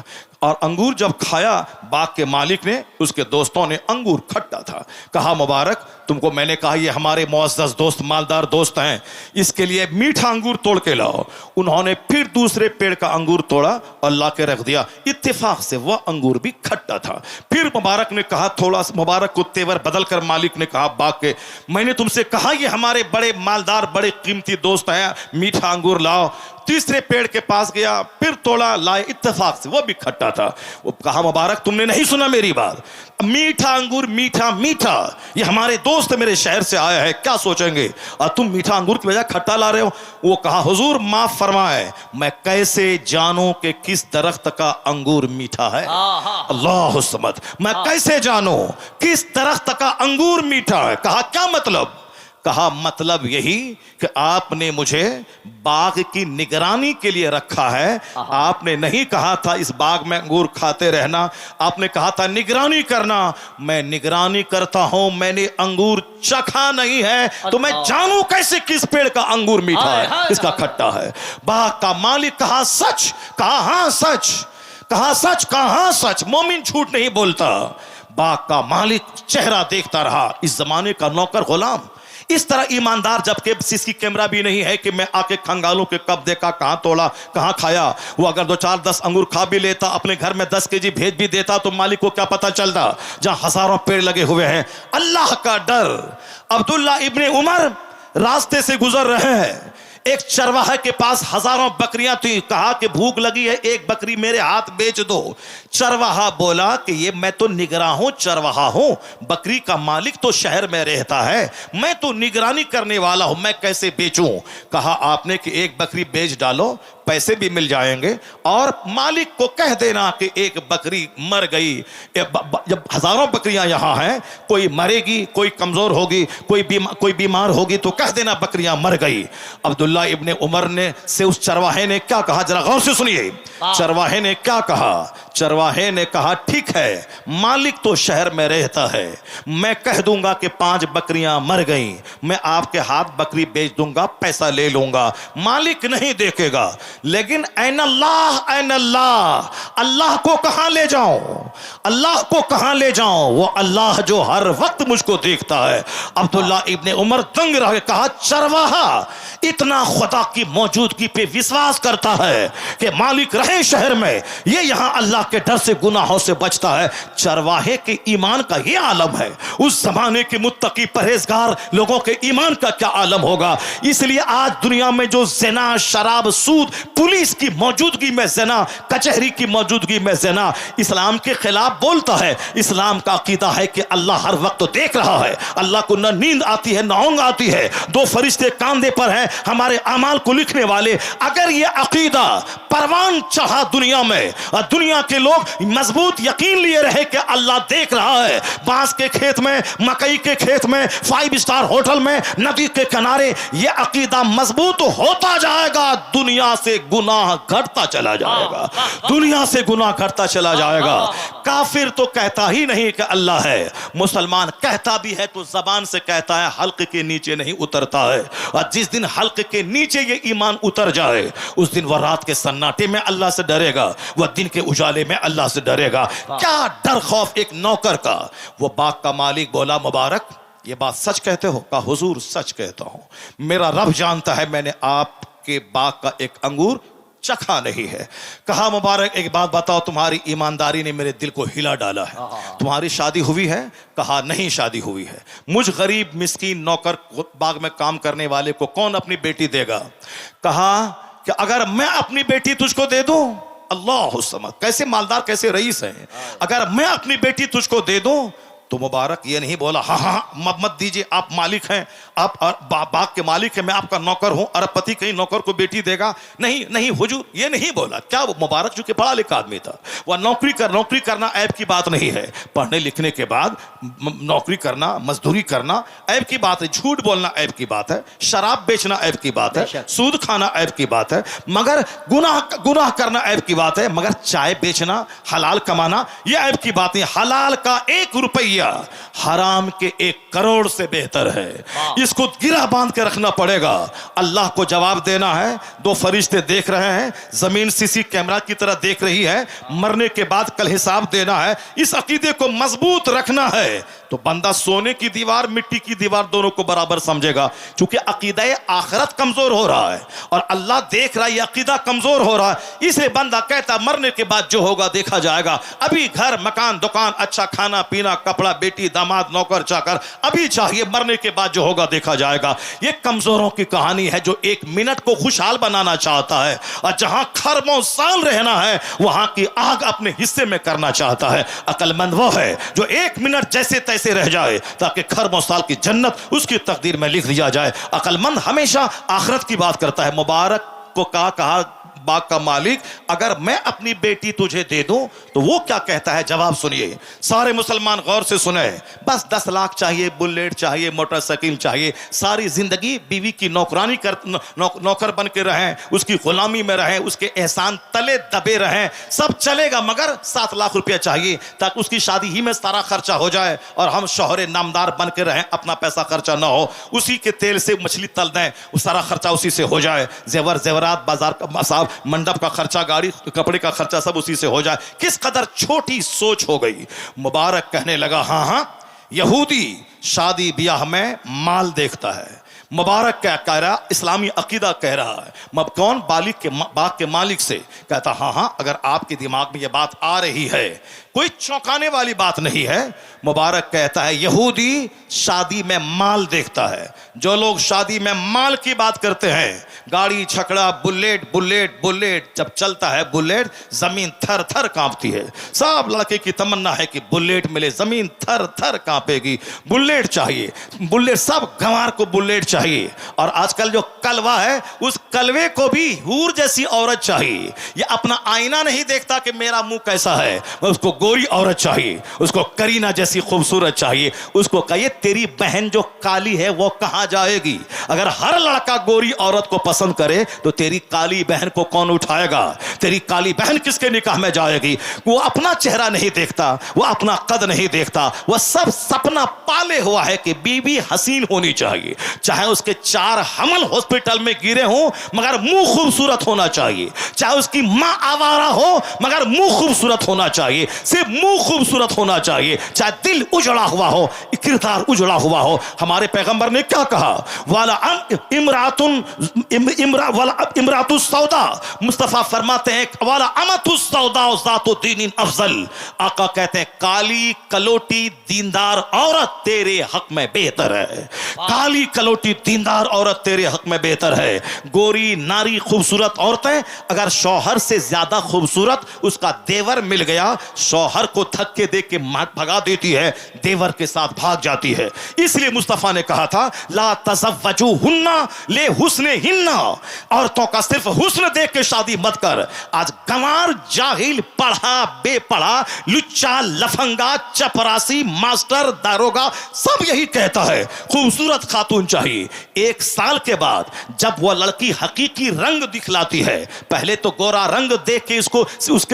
और अंगूर जब खाया बाग के मालिक ने, उसके दोस्तों ने अंगूर खट्टा था। कहा मुबारक, तुमको मैंने कहा ये हमारे मुअज़्ज़ज़ दोस्त, मालदार दोस्त हैं, इसके लिए मीठा अंगूर तोड़ के लाओ। उन्होंने फिर दूसरे पेड़ का अंगूर तोड़ा और ला के रख दिया। इत्तेफाक से वह अंगूर भी खट्टा था। फिर मुबारक ने कहा, थोड़ा मुबारक को तेवर बदल कर मालिक ने कहा बाग के, मैंने तुमसे कहा ये हमारे बड़े मालदार, बड़े कीमती दोस्त हैं, मीठा अंगूर लाओ। तीसरे पेड़ के पास गया, फिर तोड़ा, लाए, इत्तेफाक से वो भी खट्टा था। वो कहा मुबारक, तुमने नहीं सुना मेरी बात? मीठा अंगूर, मीठा मीठा, ये हमारे दोस्त मेरे शहर से आया है, क्या सोचेंगे, और तुम मीठा अंगूर की बजाय खट्टा ला रहे हो। वो कहा, हुजूर माफ फरमाए, मैं कैसे जानूं कि किस दरख्त का अंगूर मीठा है? अल्लाह समद, मैं कैसे जानूं किस दरख्त का अंगूर मीठा है? कहा क्या मतलब? कहा मतलब यही कि आपने मुझे बाग की निगरानी के लिए रखा है। आपने नहीं कहा था इस बाग में अंगूर खाते रहना, आपने कहा था निगरानी करना। मैं निगरानी करता हूं, मैंने अंगूर चखा नहीं है, तो मैं जानूं कैसे किस पेड़ का अंगूर मीठा है, किसका खट्टा है। बाग का मालिक कहा सच? कहा हाँ सच। कहा सच? कहा हाँ सच। मोमिन झूठ नहीं बोलता। बाग का मालिक चेहरा देखता रहा, इस जमाने का नौकर गुलाम, इस तरह ईमानदार, जबकि सीसी कैमरा भी नहीं है कि मैं आके खंगालूं कि कब देखा, कहां तोड़ा, कहां खाया। वो अगर 2-4-10 अंगूर खा भी लेता, अपने घर में 10 केजी भेज भी देता, तो मालिक को क्या पता चलता जहां हजारों पेड़ लगे हुए हैं। अल्लाह का डर। अब्दुल्ला इब्ने उमर रास्ते से गुजर रहे हैं, एक चरवाहे के पास हजारों बकरियां थी। कहा कि भूख लगी है, एक बकरी मेरे हाथ बेच दो। चरवाहा बोला कि ये मैं तो निगरान हूं, चरवाहा हूं, बकरी का मालिक तो शहर में रहता है, मैं तो निगरानी करने वाला हूं, मैं कैसे बेचूं? कहा आपने कि एक बकरी बेच डालो, पैसे भी मिल जाएंगे, और मालिक को कह देना कि एक बकरी मर गई। जब हजारों बकरियां यहां हैं, कोई मरेगी, कोई कमजोर होगी, कोई बीमार होगी, तो कह देना बकरियां मर गई। अब्दुल्ला इब्ने उमर ने से उस चरवाहे ने क्या कहा, जरा गौर से सुनिए। चरवाहे ने क्या कहा? चरवाहे ने कहा ठीक है, मालिक तो शहर में रहता है, मैं कह दूंगा कि 5 बकरियां मर गई, मैं आपके हाथ बकरी बेच दूंगा, पैसा ले लूंगा, मालिक नहीं देखेगा। लेकिन ऐन अल्लाह, ऐन अल्लाह, अल्लाह को कहां ले जाऊं? अल्लाह को कहां ले जाऊं? वो अल्लाह जो हर वक्त मुझको देखता है। अब्दुल्ला इब्ने उमर दंग रह, कहा चरवाहा इतना खुदा की मौजूदगी पे विश्वास करता है कि मालिक रहे शहर में, ये यहां अल्लाह के डर से, गुनाहों से बचता है। चरवाहे के ईमान का ये आलम है, उस जमाने के मुत्तकी परहेजगार लोगों के ईमान का क्या आलम होगा। इसलिए आज दुनिया में जो ज़िना, शराब, सूद, पुलिस की मौजूदगी में ज़िना, कचहरी की मौजूदगी में ज़िना, इस्लाम के खिलाफ बोलता है। इस्लाम का अकीदा है कि अल्लाह हर वक्त तो देख रहा है, अल्लाह को न नींद आती है, न ऊंघ आती है, 2 फरिश्ते कांधे पर हैं हमारे अमाल को लिखने वाले। अगर ये अकीदा परवान चढ़ा दुनिया में, और दुनिया के लोग मजबूत यकीन लिए रहे कि अल्लाह देख रहा है, बांस के खेत में, मकई के खेत में, 5 स्टार होटल में, नदी के किनारे, ये अकीदा मजबूत होता जाएगा, दुनिया से गुनाह घटता चला जाएगा, दुनिया से गुनाह घटता चला जाएगा। काफिर तो कहता ही नहीं कि अल्लाह है, मुसलमान कहता भी है तो जबान से कहता है, हल्क के नीचे नहीं उतरता है। और जिस दिन हल्क के नीचे ये ईमान उतर जाए, उस दिन वह रात के सन्नाटे में अल्लाह से डरेगा, वह दिन के उजाले में अल्लाह से डरेगा। क्या डर खौफ एक नौकर का। वो बाग का मालिक बोला मुबारक ये बात सच कहते हो? कहा हुजूर सच कहता हूं, मेरा रब जानता है मैंने आपके बाग का एक अंगूर चखा नहीं है। कहा मुबारक एक बात बताओ, तुम्हारी ईमानदारी ने मेरे दिल को हिला डाला है, तुम्हारी शादी हुई है? कहा नहीं शादी हुई है। मुझ गरीब मिस्कीन नौकर बाग में काम करने वाले को कौन अपनी बेटी देगा? कहा कि अगर मैं अपनी बेटी तुझको दे दूं, अल्लाह समद, कैसे मालदार, कैसे रईस हैं, अगर मैं अपनी बेटी तुझको दे दूं, तो मुबारक ये नहीं बोला हाँ हाँ मत दीजिए, आप मालिक हैं, आप बाग के मालिक हैं, मैं आपका नौकर हूं, अरबपति कहीं नौकर को बेटी देगा? नहीं नहीं हुजूर, ये नहीं बोला। क्या वो मुबारक चूंकि पढ़ा लिखा आदमी था, वह नौकरी करना ऐब की बात नहीं है, पढ़ने लिखने के बाद नौकरी करना, मजदूरी करना ऐब की बात है, झूठ बोलना ऐब की बात है, शराब बेचना ऐब की बात है, सूद खाना ऐब की बात है, मगर गुनाह करना ऐब की बात है, मगर चाय बेचना, हलाल कमाना, यह ऐब की बात नहीं। हलाल का 1 रुपया दिया, हराम के 1 करोड़ से बेहतर है। इसको गिरा बांध के रखना पड़ेगा। अल्लाह को जवाब देना है। 2 फरिश्ते देख रहे हैं, जमीन सीसी कैमरा की तरह देख रही है, मरने के बाद कल हिसाब देना है। इस अकीदे को मजबूत रखना है तो बंदा सोने की दीवार मिट्टी की दीवार दोनों को बराबर समझेगा। क्योंकि अकीदा आखिरत कमजोर हो रहा है और अल्लाह देख रहा है, अकीदा कमजोर हो रहा है। इसलिए बंदा कहता मरने के बाद जो होगा देखा जाएगा। अभी घर मकान दुकान अच्छा खाना पीना कपड़ा बेटी दामाद नौकर चाकर अभी चाहिए, मरने के बाद जो होगा देखा जाएगा। ये कमजोरों की कहानी है जो 1 मिनट को खुशहाल बनाना चाहता है और जहां खरबों साल रहना है वहां की आग अपने हिस्से में करना चाहता है। अक्लमंद वो है जो 1 मिनट जैसे तैसे रह जाए ताकि खरबों साल की जन्नत उसकी तकदीर में लिख दिया जाए। अक्लमंद हमेशा आखिरत की बात करता है। मुबारक को कहा बाग का मालिक, अगर मैं अपनी बेटी तुझे दे दूं तो वो क्या कहता है, जवाब सुनिए। सारे मुसलमान गौर से सुने। बस 10 लाख चाहिए, बुलेट चाहिए, मोटरसाइकिल चाहिए, सारी जिंदगी बीवी की नौकरानी कर नौकर बन के रहें, उसकी गुलामी में रहें, उसके एहसान तले दबे रहें, सब चलेगा मगर 7 लाख रुपया चाहिए ताकि उसकी शादी ही में सारा खर्चा हो जाए और हम शौहरे नामदार बन के रहें, अपना पैसा खर्चा ना हो, उसी के तेल से मछली तल दें, वो सारा खर्चा उसी से हो जाए, जेवर जेवरात बाजार का मंडप का खर्चा गाड़ी कपड़े का खर्चा सब उसी से हो जाए। किस कदर छोटी सोच हो गई। मुबारक कहने लगा हाँ हाँ, यहूदी शादी ब्याह में माल देखता है। मुबारक क्या कह रहा, इस्लामी अकीदा कह रहा है। कौन, बाग के मालिक से कहता हाँ हाँ, अगर आपके दिमाग में यह बात आ रही है, कोई चौंकाने वाली बात नहीं है। मुबारक कहता है यहूदी शादी में माल देखता है। जो लोग शादी में माल की बात करते हैं, गाड़ी छकड़ा बुलेट बुलेट बुलेट, जब चलता है बुलेट जमीन थर थर कांपती है। सब लड़के की तमन्ना है कि बुलेट मिले, जमीन थर थर कांपेगी, बुलेट चाहिए, बुलेट, सब गंवार को बुलेट चाहिए। और आजकल जो कलवा है उस कलवे को भी हूर जैसी औरत चाहिए। ये अपना आईना नहीं देखता कि मेरा मुंह कैसा है, उसको गोरी औरत चाहिए, उसको करीना जैसी खूबसूरत चाहिए। उसको कहिए तेरी बहन जो काली है वो कहां जाएगी। अगर हर लड़का गोरी औरत को पसंद करे तो तेरी काली बहन को कौन उठाएगा, तेरी काली बहन किसके निकाह में जाएगी। वो अपना चेहरा नहीं देखता, वो अपना कद नहीं देखता, वह सब सपना पाले हुआ है कि बीवी हसीन होनी चाहिए, चाहे उसके 4 हमल हॉस्पिटल में गिरे हों मगर मुंह खूबसूरत होना चाहिए, चाहे उसकी मां आवारा हो मगर मुंह खूबसूरत होना चाहिए, सिर्फ मुंह खूबसूरत होना चाहिए, चाहे दिल उजड़ा हुआ हो, किरदार उजड़ा हुआ हो। हमारे पैगंबर ने क्या कहा, वाला इमरातुस सौदा, मुस्तफा फरमाते हैं वाला अमतुस सौदा ज़ातु दीनिन अफजल। आका कहते हैं काली कलोटी दीनदार औरत तेरे हक में बेहतर है, काली कलोटी दीनदार औरत तेरे हक में बेहतर है। गोरी नारी खूबसूरत औरतें अगर शौहर से ज्यादा खूबसूरत उसका देवर मिल गया, शौहर को धक्के दे के भगा देती है, देवर के साथ भाग जाती है। इसलिए मुस्तफा ने कहा था ला तज़व्वजुहुन्ना ले हुस्ने हिन्ना, औरतों का सिर्फ हुस्न देख के शादी मत कर। आज गंवार जाहिल पढ़ा बेपढ़ा लुच्चा लफंगा चपरासी मास्टर दारोगा सब यही कहता है खूबसूरत खातून चाहिए। 1 साल के बाद जब वह लड़की हकीकी रंग दिखलाती है, पहले तो गोरा रंग देख के इसको उस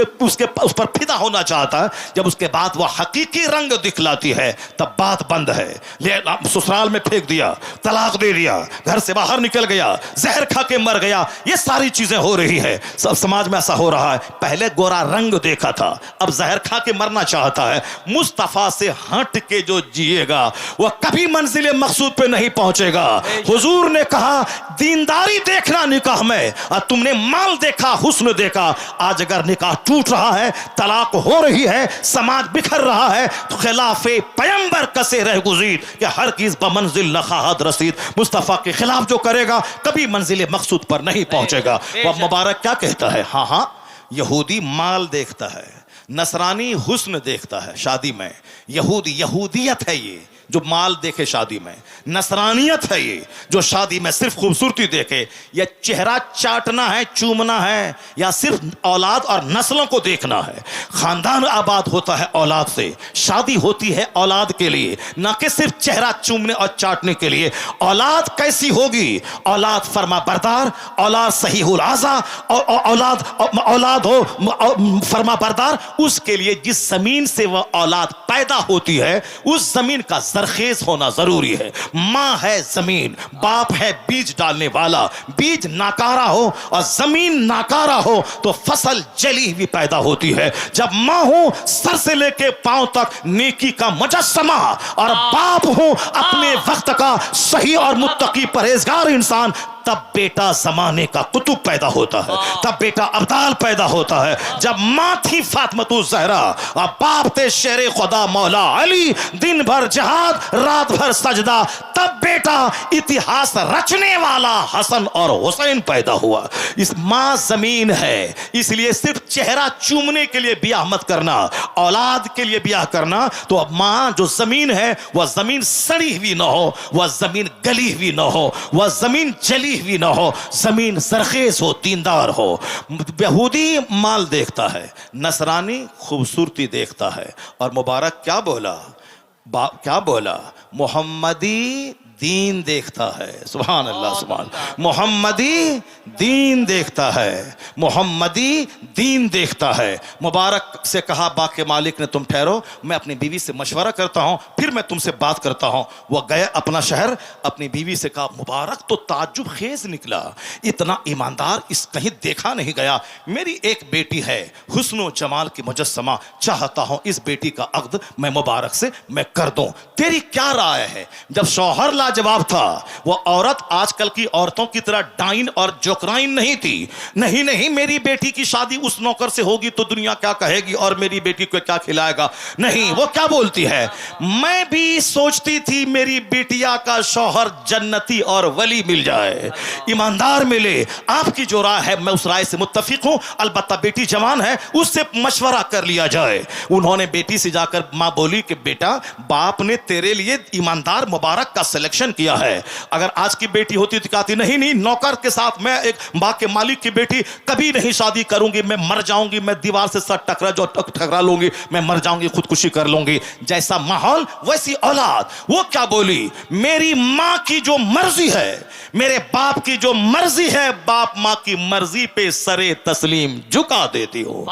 पर फिदा होना चाहता है, जब उसके बाद वह हकीकी रंग दिखलाती है तब बात बंद है। ले ससुराल में फेंक दिया, तलाक दे दिया, घर से बाहर निकल गया, जहर खा के मर गया, ये सारी चीजें हो रही है। सब समाज में ऐसा हो रहा है। पहले गोरा रंग देखा था, अब जहर खा के मरना चाहता है। मुस्तफा से हट के जो जिएगा वह कभी मंजिल मकसूद पे नहीं पहुंचेगा। हुजूर ने कहा दीनदारी देखना निकाह में, और तुमने माल देखा, हुस्न देखा। आज अगर निकाह टूट रहा है, तलाक हो रही है, समाज बिखर रहा है, तो खिलाफे पैगंबर कसे रह गुज़ीर कि हर चीज बमंजिल नखाहत रसीद। मुस्तफा के खिलाफ जो करेगा कभी मंजिल मकसूद पर नहीं पहुंचेगा। वह मुबारक क्या कहता है, हाँ हाँ यहूदी माल देखता है, नसरानी हुस्न देखता है शादी में, यहूदियत है ये, जो माल देखे शादी में, नसरानियत है ये जो शादी में सिर्फ खूबसूरती देखे। या चेहरा चाटना है, चूमना है, या सिर्फ औलाद और नस्लों को देखना है। खानदान आबाद होता है औलाद से, शादी होती है औलाद के लिए, ना कि सिर्फ चेहरा चूमने और चाटने के लिए। औलाद कैसी होगी? औलाद फरमा बरदार, औलाद सहीहुल आज़ा, औलाद हो फरमा बरदार। उसके लिए जिस जमीन से वह औलाद पैदा होती है उस जमीन का जरखेज होना जरूरी है। मां है जमीन, बाप है बीज डालने वाला। बीज नाकारा हो और जमीन नाकारा हो तो फसल जली हुई पैदा होती है। जब मां हो सर से लेके पांव तक नेकी का मुजस्समा, और बाप हो अपने वक्त का सही और मुत्तकी परहेजगार इंसान, तब बेटा जमाने का कुतुब पैदा होता है, तब बेटा अब्दाल पैदा होता है। जब मां थी फातिमतुल ज़हरा और बाप थे शेरे खुदा मौला अली, दिन भर जहाद रात भर सजदा, तब बेटा इतिहास रचने वाला हसन और हुसैन पैदा हुआ। इस मां जमीन है, इसलिए सिर्फ चेहरा चूमने के लिए ब्याह मत करना, औलाद के लिए ब्याह करना। तो अब मां जो जमीन है वह जमीन सड़ी हुई ना हो, वह जमीन गली हुई ना हो, वह जमीन जली हुई ना हो, जमीन सरखेज हो, दीनदार हो। यहूदी माल देखता है, नसरानी खूबसूरती देखता है। और मुबारक क्या बोला? क्या बोला? मोहम्मदी दीन देखता है। सुभान अल्लाह, सुभान। मोहम्मदी दीन देखता है, मोहम्मदी दीन देखता है। मुबारक से कहा बाग के मालिक ने, तुम ठहरो, मैं अपनी बीवी से मशवरा करता हूं, फिर मैं तुमसे बात करता हूं। वह गए अपना शहर, अपनी बीवी से कहा। मुबारक तो ताज्जुब खेज निकला, इतना ईमानदार इस कहीं देखा नहीं गया। मेरी एक बेटी है, हुस्न जमाल की मुजस्समा, चाहता हूं इस बेटी का अक़्द मैं मुबारक से मैं कर दूं, तेरी क्या राय है? जब शौहर लाजवाब था, वह औरत आजकल की औरतों की तरह डाइन और जोकराइन नहीं थी। नहीं नहीं, मेरी बेटी की शादी उस नौकर से होगी तो दुनिया क्या कहेगी और मेरी बेटी को क्या खिलाएगा। नहीं, वो क्या बोलती है? मैं भी सोचती थी मेरी बेटिया का शौहर जन्नती और वली मिल जाए, ईमानदार मिले। आपकी जो राय है मैं उस राय से मुत्तफिक हूं, अलबत्ता बेटी जवान है, उससे मशवरा कर लिया जाए। उन्होंने बेटी से जाकर मां बोली कि बेटा, बाप ने तेरे लिए ईमानदार मुबारक का सिलेक्शन किया है। अगर आज की बेटी होती तो कहती नहीं नहीं, नौकर के साथ मैं एक बाग के मालिक की बेटी कभी नहीं शादी करूंगी, मैं मर जाऊंगी, मैं दीवार से सर टकरा लूंगी, मैं मर जाऊंगी, खुदकुशी कर लूंगी। जैसा माहौल वैसी औलाद। वो क्या बोली? मेरी मां की जो मर्जी है, मेरे बाप की जो मर्जी है, बाप मां की मर्जी पे सरे तस्लीम झुका देती हो।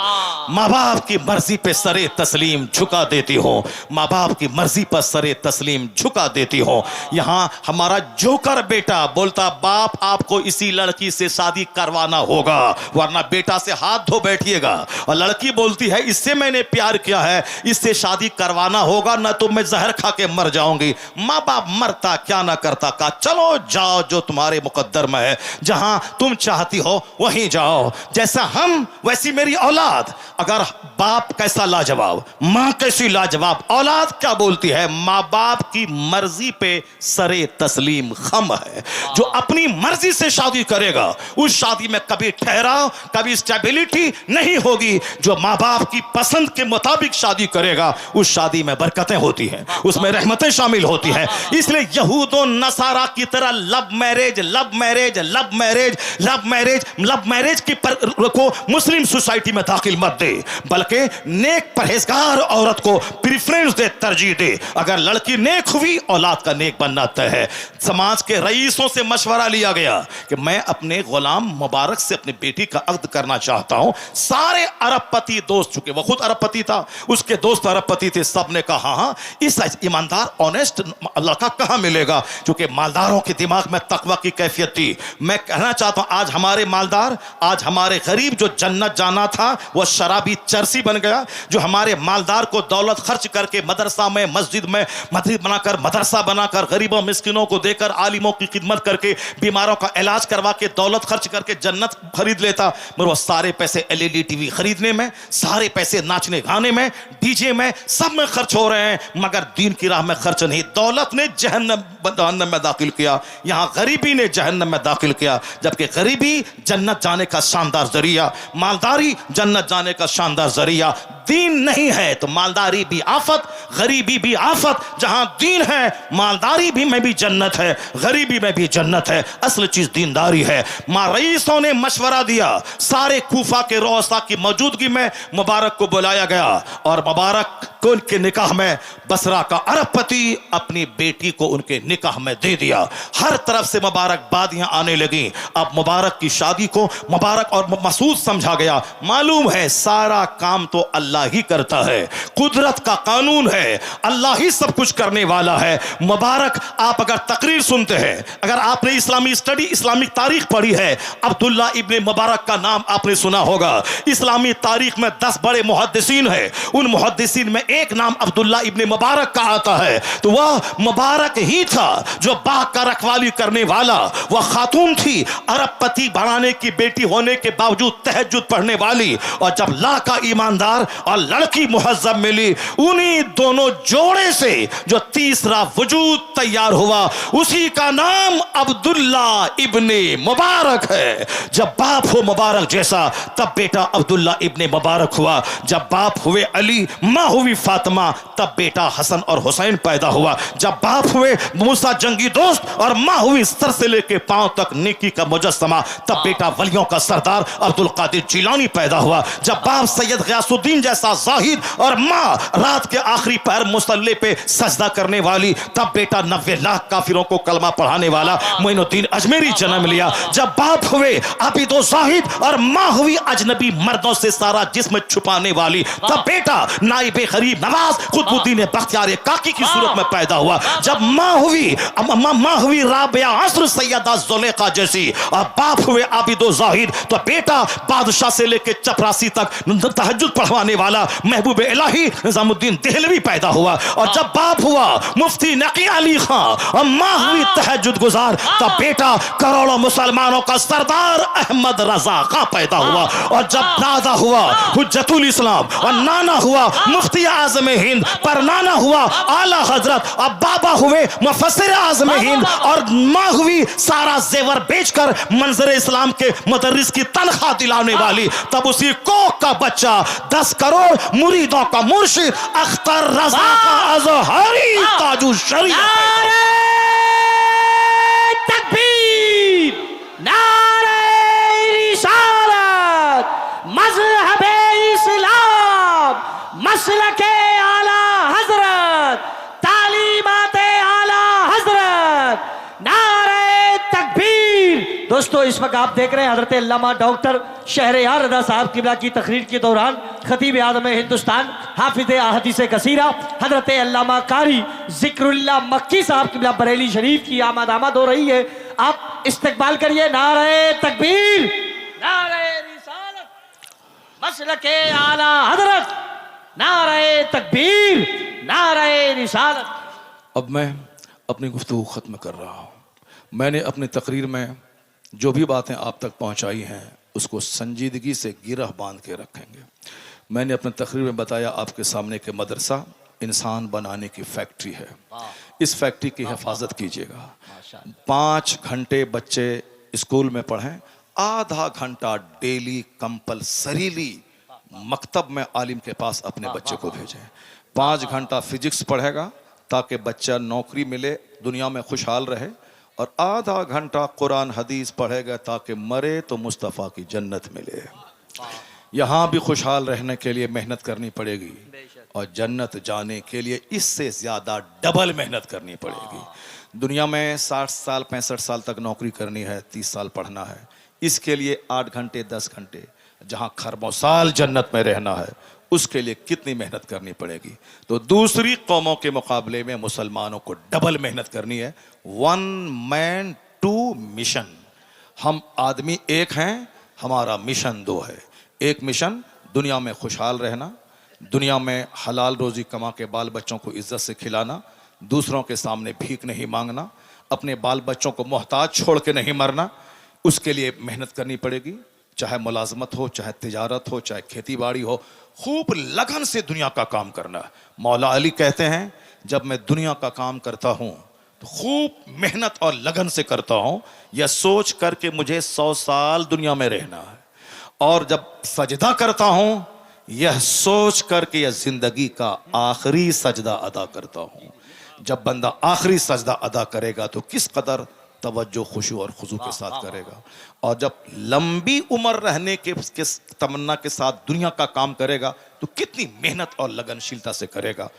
मां बाप की मर्जी पे सरे तस्लीम झुका देती हो, मां बाप की मर्जी पर सरे तस्लीम झुका देती हो। यहां हमारा जोकर बेटा बोलता, बाप आपको इसी लड़की से शादी करवाना होगा, वरना बेटा से हाथ धो बैठिएगा। और लड़की बोलती है, इससे मैंने प्यार किया है, इससे शादी करवाना होगा, ना तो मैं जहर खा के मर जाऊंगी। मां बाप मरता क्या ना करता, कहा चलो जाओ, जो तुम्हारे मुकद्दर में है, जहां तुम चाहती हो वहीं जाओ। जैसा हम वैसी मेरी औलाद। अगर बाप कैसा लाजवाब, मां कैसी लाजवाब, औलाद क्या बोलती है? मां बाप की मर्जी पे सरे तस्लीम खम है। जो अपनी मर्जी से शादी करेगा उस शादी में कभी ठहराव, कभी स्टेबिलिटी नहीं होगी। जो मां बाप की पसंद के मुताबिक शादी करेगा उस शादी में बरकतें होती हैं, उसमें रहमतें शामिल होती हैं। इसलिए यहूदो नसारा की तरह love marriage, love marriage, love marriage, love marriage, love marriage की को मुस्लिम सोसाइटी में दाखिल मत दे, बल्कि नेक परहेजगार औरत को प्रेफरेंस दे, तरजीह दे। अगर लड़की नेक हुई, औलाद का नेक बनना तय है। समाज के रईसों से मशवरा लिया गया कि मैं अपने गुलाम मुबारक से अपनी बेटी का अक़्द करना चाहता हूं। सारे अरबपति दोस्त चुके, वो खुद अरबपति था, उसके दोस्त अरबपति थे, सब ने कहा हाँ, इस ईमानदार ऑनेस्ट लड़का कहां मिलेगा? क्योंकि मालदारों के दिमाग में तकवा की कैफियत थी। मैं कहना चाहता हूं, आज हमारे मालदार, आज हमारे गरीब जो जन्नत जाना था वो शराबी चरसी बन गया। जो हमारे मालदार को दौलत खर्च करके मदरसा में, मस्जिद में, मस्जिद बनाकर, मदरसा बनाकर, गरीबों मिस्किनों को देकर, आलिमों की खिदमत करके, बीमारों का इलाज करवा के, दौलत खर्च करके जन्नत खरीद लेता, मगर वो सारे पैसे एलईडी टीवी खरीदने में, सारे पैसे नाचने गाने में, डीजे में, सब में खर्च हो रहे हैं, मगर दीन की राह में खर्च नहीं। दौलत ने जहन्नम में दाखिल किया, यहां गरीबी ने जहन्नम में दाखिल किया। जबकि गरीबी जन्नत जाने का शानदार जरिया, मालदारी जन्नत जाने का शानदार जरिया। दीन नहीं है तो मालदारी भी आफत, गरीबी भी आफत। जहां दीन है मालदारी भी में भी जन्नत है, गरीबी में भी जन्नत है। असल चीज दीनदारी है। मां रईसों ने मशवरा दिया, सारे कूफा के रोसा की मौजूदगी में मुबारक को बुलाया गया और मुबारक को उनके निकाह में बसरा का अरबपति अपनी बेटी को उनके निकाह में दे दिया। हर तरफ से मुबारकबादियां आने लगी। अब मुबारक की शादी को मुबारक और मसूद समझा गया। मालूम है सारा काम तो अल्लाह ही करता है, कुदरत का कानून है, अल्लाह ही सब कुछ करने वाला है। मुबारक आप अगर तकरीर सुनते हैं, अगर आपने इस्लामी स्टडी इस्लामिक तारीख पढ़ी है, अब्दुल्ला इब्ने मुबारक का नाम आपने सुना होगा। इस्लामी तारीख में 10 बड़े मुहद्दिसीन हैं, उन मुहद्दिसीन में एक नाम अब्दुल्ला इब्ने मुबारक का आता है। तो वह मुबारक ही था जो बाग का रखवाली करने वाला। वह खातून थी अरबपति बनाने की बेटी होने के बावजूद तहज्जुद पढ़ने वाली। और जब लड़का ईमानदार और लड़की मुहज्जब मिली, उन्हीं दोनों जोड़े से जो तीसरा वजूद तैयार हुआ, उसी का नाम अब्दुल्ला इब्ने मुबारक है। जब बाप हो मुबारक जैसा, तब बेटा अब्दुल्ला इब्ने मुबारक हुआ। जब बाप हुए अली, मां हुई फातिमा, तब बेटा हसन और हुसैन पैदा हुआ। जब बाप हुए मूसा जंगी दोस्त और मां हुई सर से लेके पांव तक नेकी का मुजस्समा, तब बेटा वलियों का सरदार अब्दुल कादिर जिलानी पैदा हुआ। जब बाप सैयद गयासुद्दीन जैसा जाहिद और मां रात के आखिरी पैर मुसल्ले पे सजदा करने वाली, तब बेटा 90 लाख काफिरों को कलमा पढ़ाने वाला मोइनुद्दीन अजमेरी जन्म लिया। जब बाप हुए आबिदो जाहिद और मां हुई अजनबी मर्दों से सारा जिस्म छुपाने वाली, तब बेटा नाइबे गरीब नवाज कुतुबुद्दीन बख्तियार काकी की सूरत में पैदा हुआ। जब मां हुई राबिया असर सैयदा जुलेखा जैसी और बाप हुए आबिदो जाहिद, तो बेटा बादशाह से लेकर चपरासी तक तहज्जुद पढ़वाने वाला महबूब इलाही निजामुद्दीन देहलवी पैदा हुआ। और जब बाप हुआ मुफ्ती नकी अली खां और मां हुई तहज्जुद गुजार, तब बेटा करोड़ों मुसलमानों का सरदार अहमद रजा खां पैदा हुआ। और जब दादा हुआ हुज्जतुल इस्लाम और नाना हुआ मुफ्ती आज़म हिंद, पर नाना हुआ आला हजरत और बाबा हुए मुफस्सिर आज़म हिंद और मां हुई सारा जेवर बेचकर मंजर इस्लाम के मुदर्रिस की तनख्वाह दिलाने वाली। तब उसी कोक का बच्चा 10 करोड़ मुरीदों का मुर्शिद अख्तर रजा का अज़हरी ताजु शरीयत। तकबीर, नारे रिसालत, मज़हबे इस्लाम, मसलके आला हजरत, तालीमाते आला हजरत, नारे तकबीर। दोस्तों इस वक्त आप देख रहे हैं हजरत अल्लामा डॉक्टर शहरयार रज़ा साहब किबला की तकरीर के दौरान खतीब आज़म हिंदुस्तान हाफिज अहदीस कसीरा हजरत अल्लामा कारी जिक्रुल्लाह मक्की साहब किबला बरेली शरीफ की आमद हो रही है। आप इस्तकबाल करिए। नारे तकबीर, नारे रिसालत, मसलके आला हजरत, नारे तकबीर, नारे रिसालत। अब मैं अपनी गुफ्तगू ख़त्म कर रहा हूँ। मैंने अपनी तकरीर में जो भी बातें आप तक पहुँचाई हैं उसको संजीदगी से गिरह बांध के रखेंगे। मैंने अपनी तकरीर में बताया आपके सामने के मदरसा इंसान बनाने की फैक्ट्री है। इस फैक्ट्री की हिफाजत कीजिएगा। 5 घंटे बच्चे स्कूल में पढ़ें, आधा घंटा डेली कंपलसरीली मकतब में आलिम के पास अपने बच्चे को भेजें। 5 घंटा फिजिक्स पढ़ेगा ताकि बच्चा नौकरी मिले, दुनिया में खुशहाल रहे, और आधा घंटा कुरान हदीस पढ़ेगा ताकि मरे तो मुस्तफ़ा की जन्नत मिले। यहाँ भी खुशहाल रहने के लिए मेहनत करनी पड़ेगी और जन्नत जाने के लिए इससे ज़्यादा डबल मेहनत करनी पड़ेगी। दुनिया में 60 साल 65 साल तक नौकरी करनी है, 30 साल पढ़ना है। इसके लिए 8 घंटे 10 घंटे, जहाँ खरबों साल जन्नत में रहना है, उसके लिए कितनी मेहनत करनी पड़ेगी। तो दूसरी कौमों के मुकाबले में मुसलमानों को डबल मेहनत करनी है। 1 मैन 2 मिशन। हम आदमी एक हैं, हमारा मिशन 2 है। एक मिशन दुनिया में खुशहाल रहना, दुनिया में हलाल रोजी कमा के बाल बच्चों को इज्जत से खिलाना, दूसरों के सामने भीख नहीं मांगना, अपने बाल बच्चों को मोहताज छोड़ के नहीं मरना। उसके लिए मेहनत करनी पड़ेगी, चाहे मुलाजमत हो, चाहे तिजारत हो, चाहे खेती बाड़ी हो। खूब लगन से दुनिया का काम करना। मौला अली कहते हैं, जब मैं दुनिया का काम करता हूँ तो खूब मेहनत और लगन से करता हूँ, यह सोच कर के मुझे 100 साल दुनिया में रहना है। और जब सजदा करता हूँ यह सोच कर कि यह जिंदगी का आखिरी सजदा अदा करता हूं। जब बंदा आखिरी सजदा अदा करेगा तो किस कदर तवज्जो, खुशू और खुजू के साथ करेगा, और जब लंबी उम्र रहने के तमन्ना के साथ दुनिया का काम करेगा तो कितनी मेहनत और लगनशीलता से करेगा।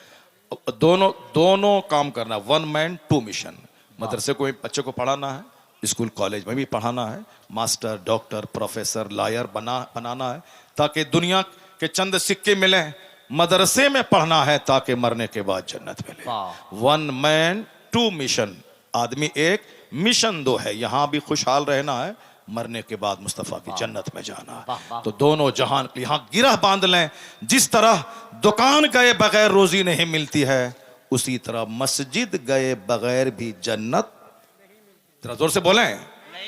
दोनों काम करना, वन मैन टू मिशन। मदरसे को बच्चे को पढ़ाना है, स्कूल कॉलेज में भी पढ़ाना है, मास्टर, डॉक्टर, प्रोफेसर, लॉयर बनाना है ताकि दुनिया के चंद सिक्के मिले। मदरसे में पढ़ना है ताकि मरने के बाद जन्नत मिले। वन मैन टू मिशन, आदमी एक, मिशन दो है। यहां भी खुशहाल रहना है, मरने के बाद मुस्तफा की जन्नत में जाना है। तो दोनों जहान यहां गिरह बांध लें। जिस तरह दुकान गए बगैर रोजी नहीं मिलती है, उसी तरह मस्जिद गए बगैर भी जन्नत, जरा जोर से बोलें,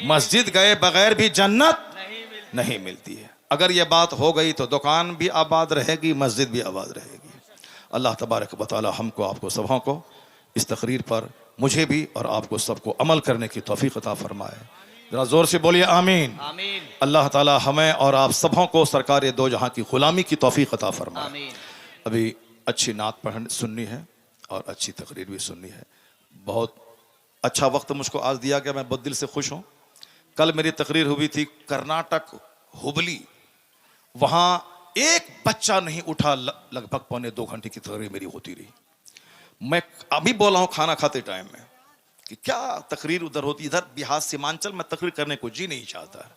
मस्जिद गए बगैर भी जन्नत नहीं मिलती है। अगर यह बात हो गई तो दुकान भी आबाद रहेगी, मस्जिद भी आबाद रहेगी। अल्लाह तबारक व तआला हमको, आपको, सबों को इस तकरीर पर, मुझे भी और आपको सबको अमल करने की तौफीक अता फरमाए। जरा जोर से बोलिए आमीन। आमीन। अल्लाह ताला हमें और आप सबों को सरकार दो जहां की गुलामी की तौफीक अता फरमाए। अभी अच्छी नात सुननी है और अच्छी तकरीर भी सुननी है। बहुत अच्छा वक्त मुझको आज दिया गया, मैं बहुत दिल से खुश हूँ। कल मेरी तकरीर हुई थी कर्नाटक, हुबली। वहां एक बच्चा नहीं उठा, लगभग 1.25 घंटे की तकरीर मेरी होती रही। मैं अभी बोला हूँ खाना खाते टाइम में कि क्या तकरीर उधर होती, इधर बिहार सीमांचल में तकरीर करने को जी नहीं चाहता है।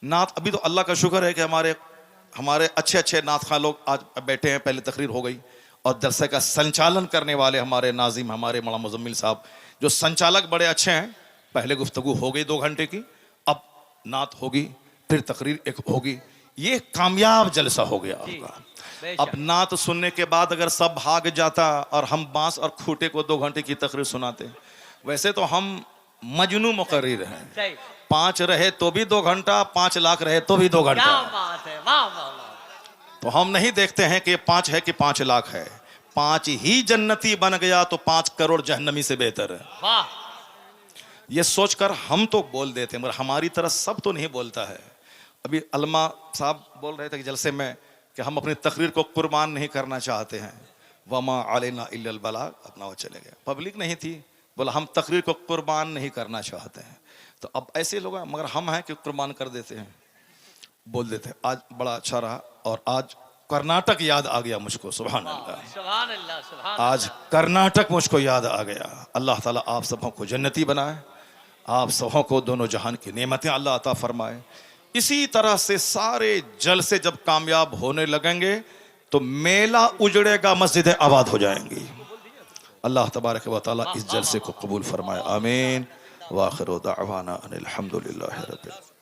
नात अभी तो अल्लाह का शुक्र है कि हमारे अच्छे अच्छे नात खां लोग आज बैठे हैं। पहले तकरीर हो गई और जलसे का संचालन करने वाले हमारे नाजिम, हमारे मौलाना मुजम्मिल साहब जो संचालक बड़े अच्छे हैं। पहले गुफ्तगू हो गई 2 घंटे की, अब नात होगी, फिर तकरीर एक होगी। ये कामयाब जलसा हो गया आपका। अब नात सुनने के बाद अगर सब भाग जाता और हम बांस और खूटे को 2 घंटे की तकरीर सुनाते, वैसे तो हम मजनू मुकर्रिर हैं। 5 रहे तो भी 2 घंटा, 5 लाख रहे तो भी 2 घंटा। क्या बात है, वाह वाह वाह। तो हम नहीं देखते हैं कि 5 है कि 5 लाख है। 5 ही जन्नती बन गया तो 5 करोड़ जहन्नमी से बेहतर है। वाह। ये सोचकर हम तो बोल देते हैं, मगर हमारी तरह सब तो नहीं बोलता है। अभी अलमा साहब बोल रहे थे कि जलसे में कि हम अपनी तकरीर को कुर्बान नहीं करना चाहते हैं। वमा अलैना इल्लल बलाग, अपना वो चले गए। पब्लिक नहीं थी, बोला हम तकरीर को कुर्बान नहीं करना चाहते हैं। तो अब ऐसे लोग हैं, मगर हम हैं कि कुर्बान कर देते हैं, बोल देते हैं। आज बड़ा अच्छा रहा और आज कर्नाटक याद आ गया मुझको। सुभान अल्लाह, सुभान अल्लाह, सुभान। आज कर्नाटक मुझको याद आ गया। अल्लाह ताला आप सबों को जन्नती बनाए, आप सबों को दोनों जहान की नेमतें अल्लाह अता फरमाए। इसी तरह से सारे जलसे जब कामयाब होने लगेंगे तो मेला उजड़ेगा, मस्जिदें आबाद हो जाएंगी। अल्लाह तबारक व तआला इस जलसे को कबूल फरमाए, आमीन। व आखिर दावाना अनिल हम्दुलिल्लाहि रब्बिल आलमीन।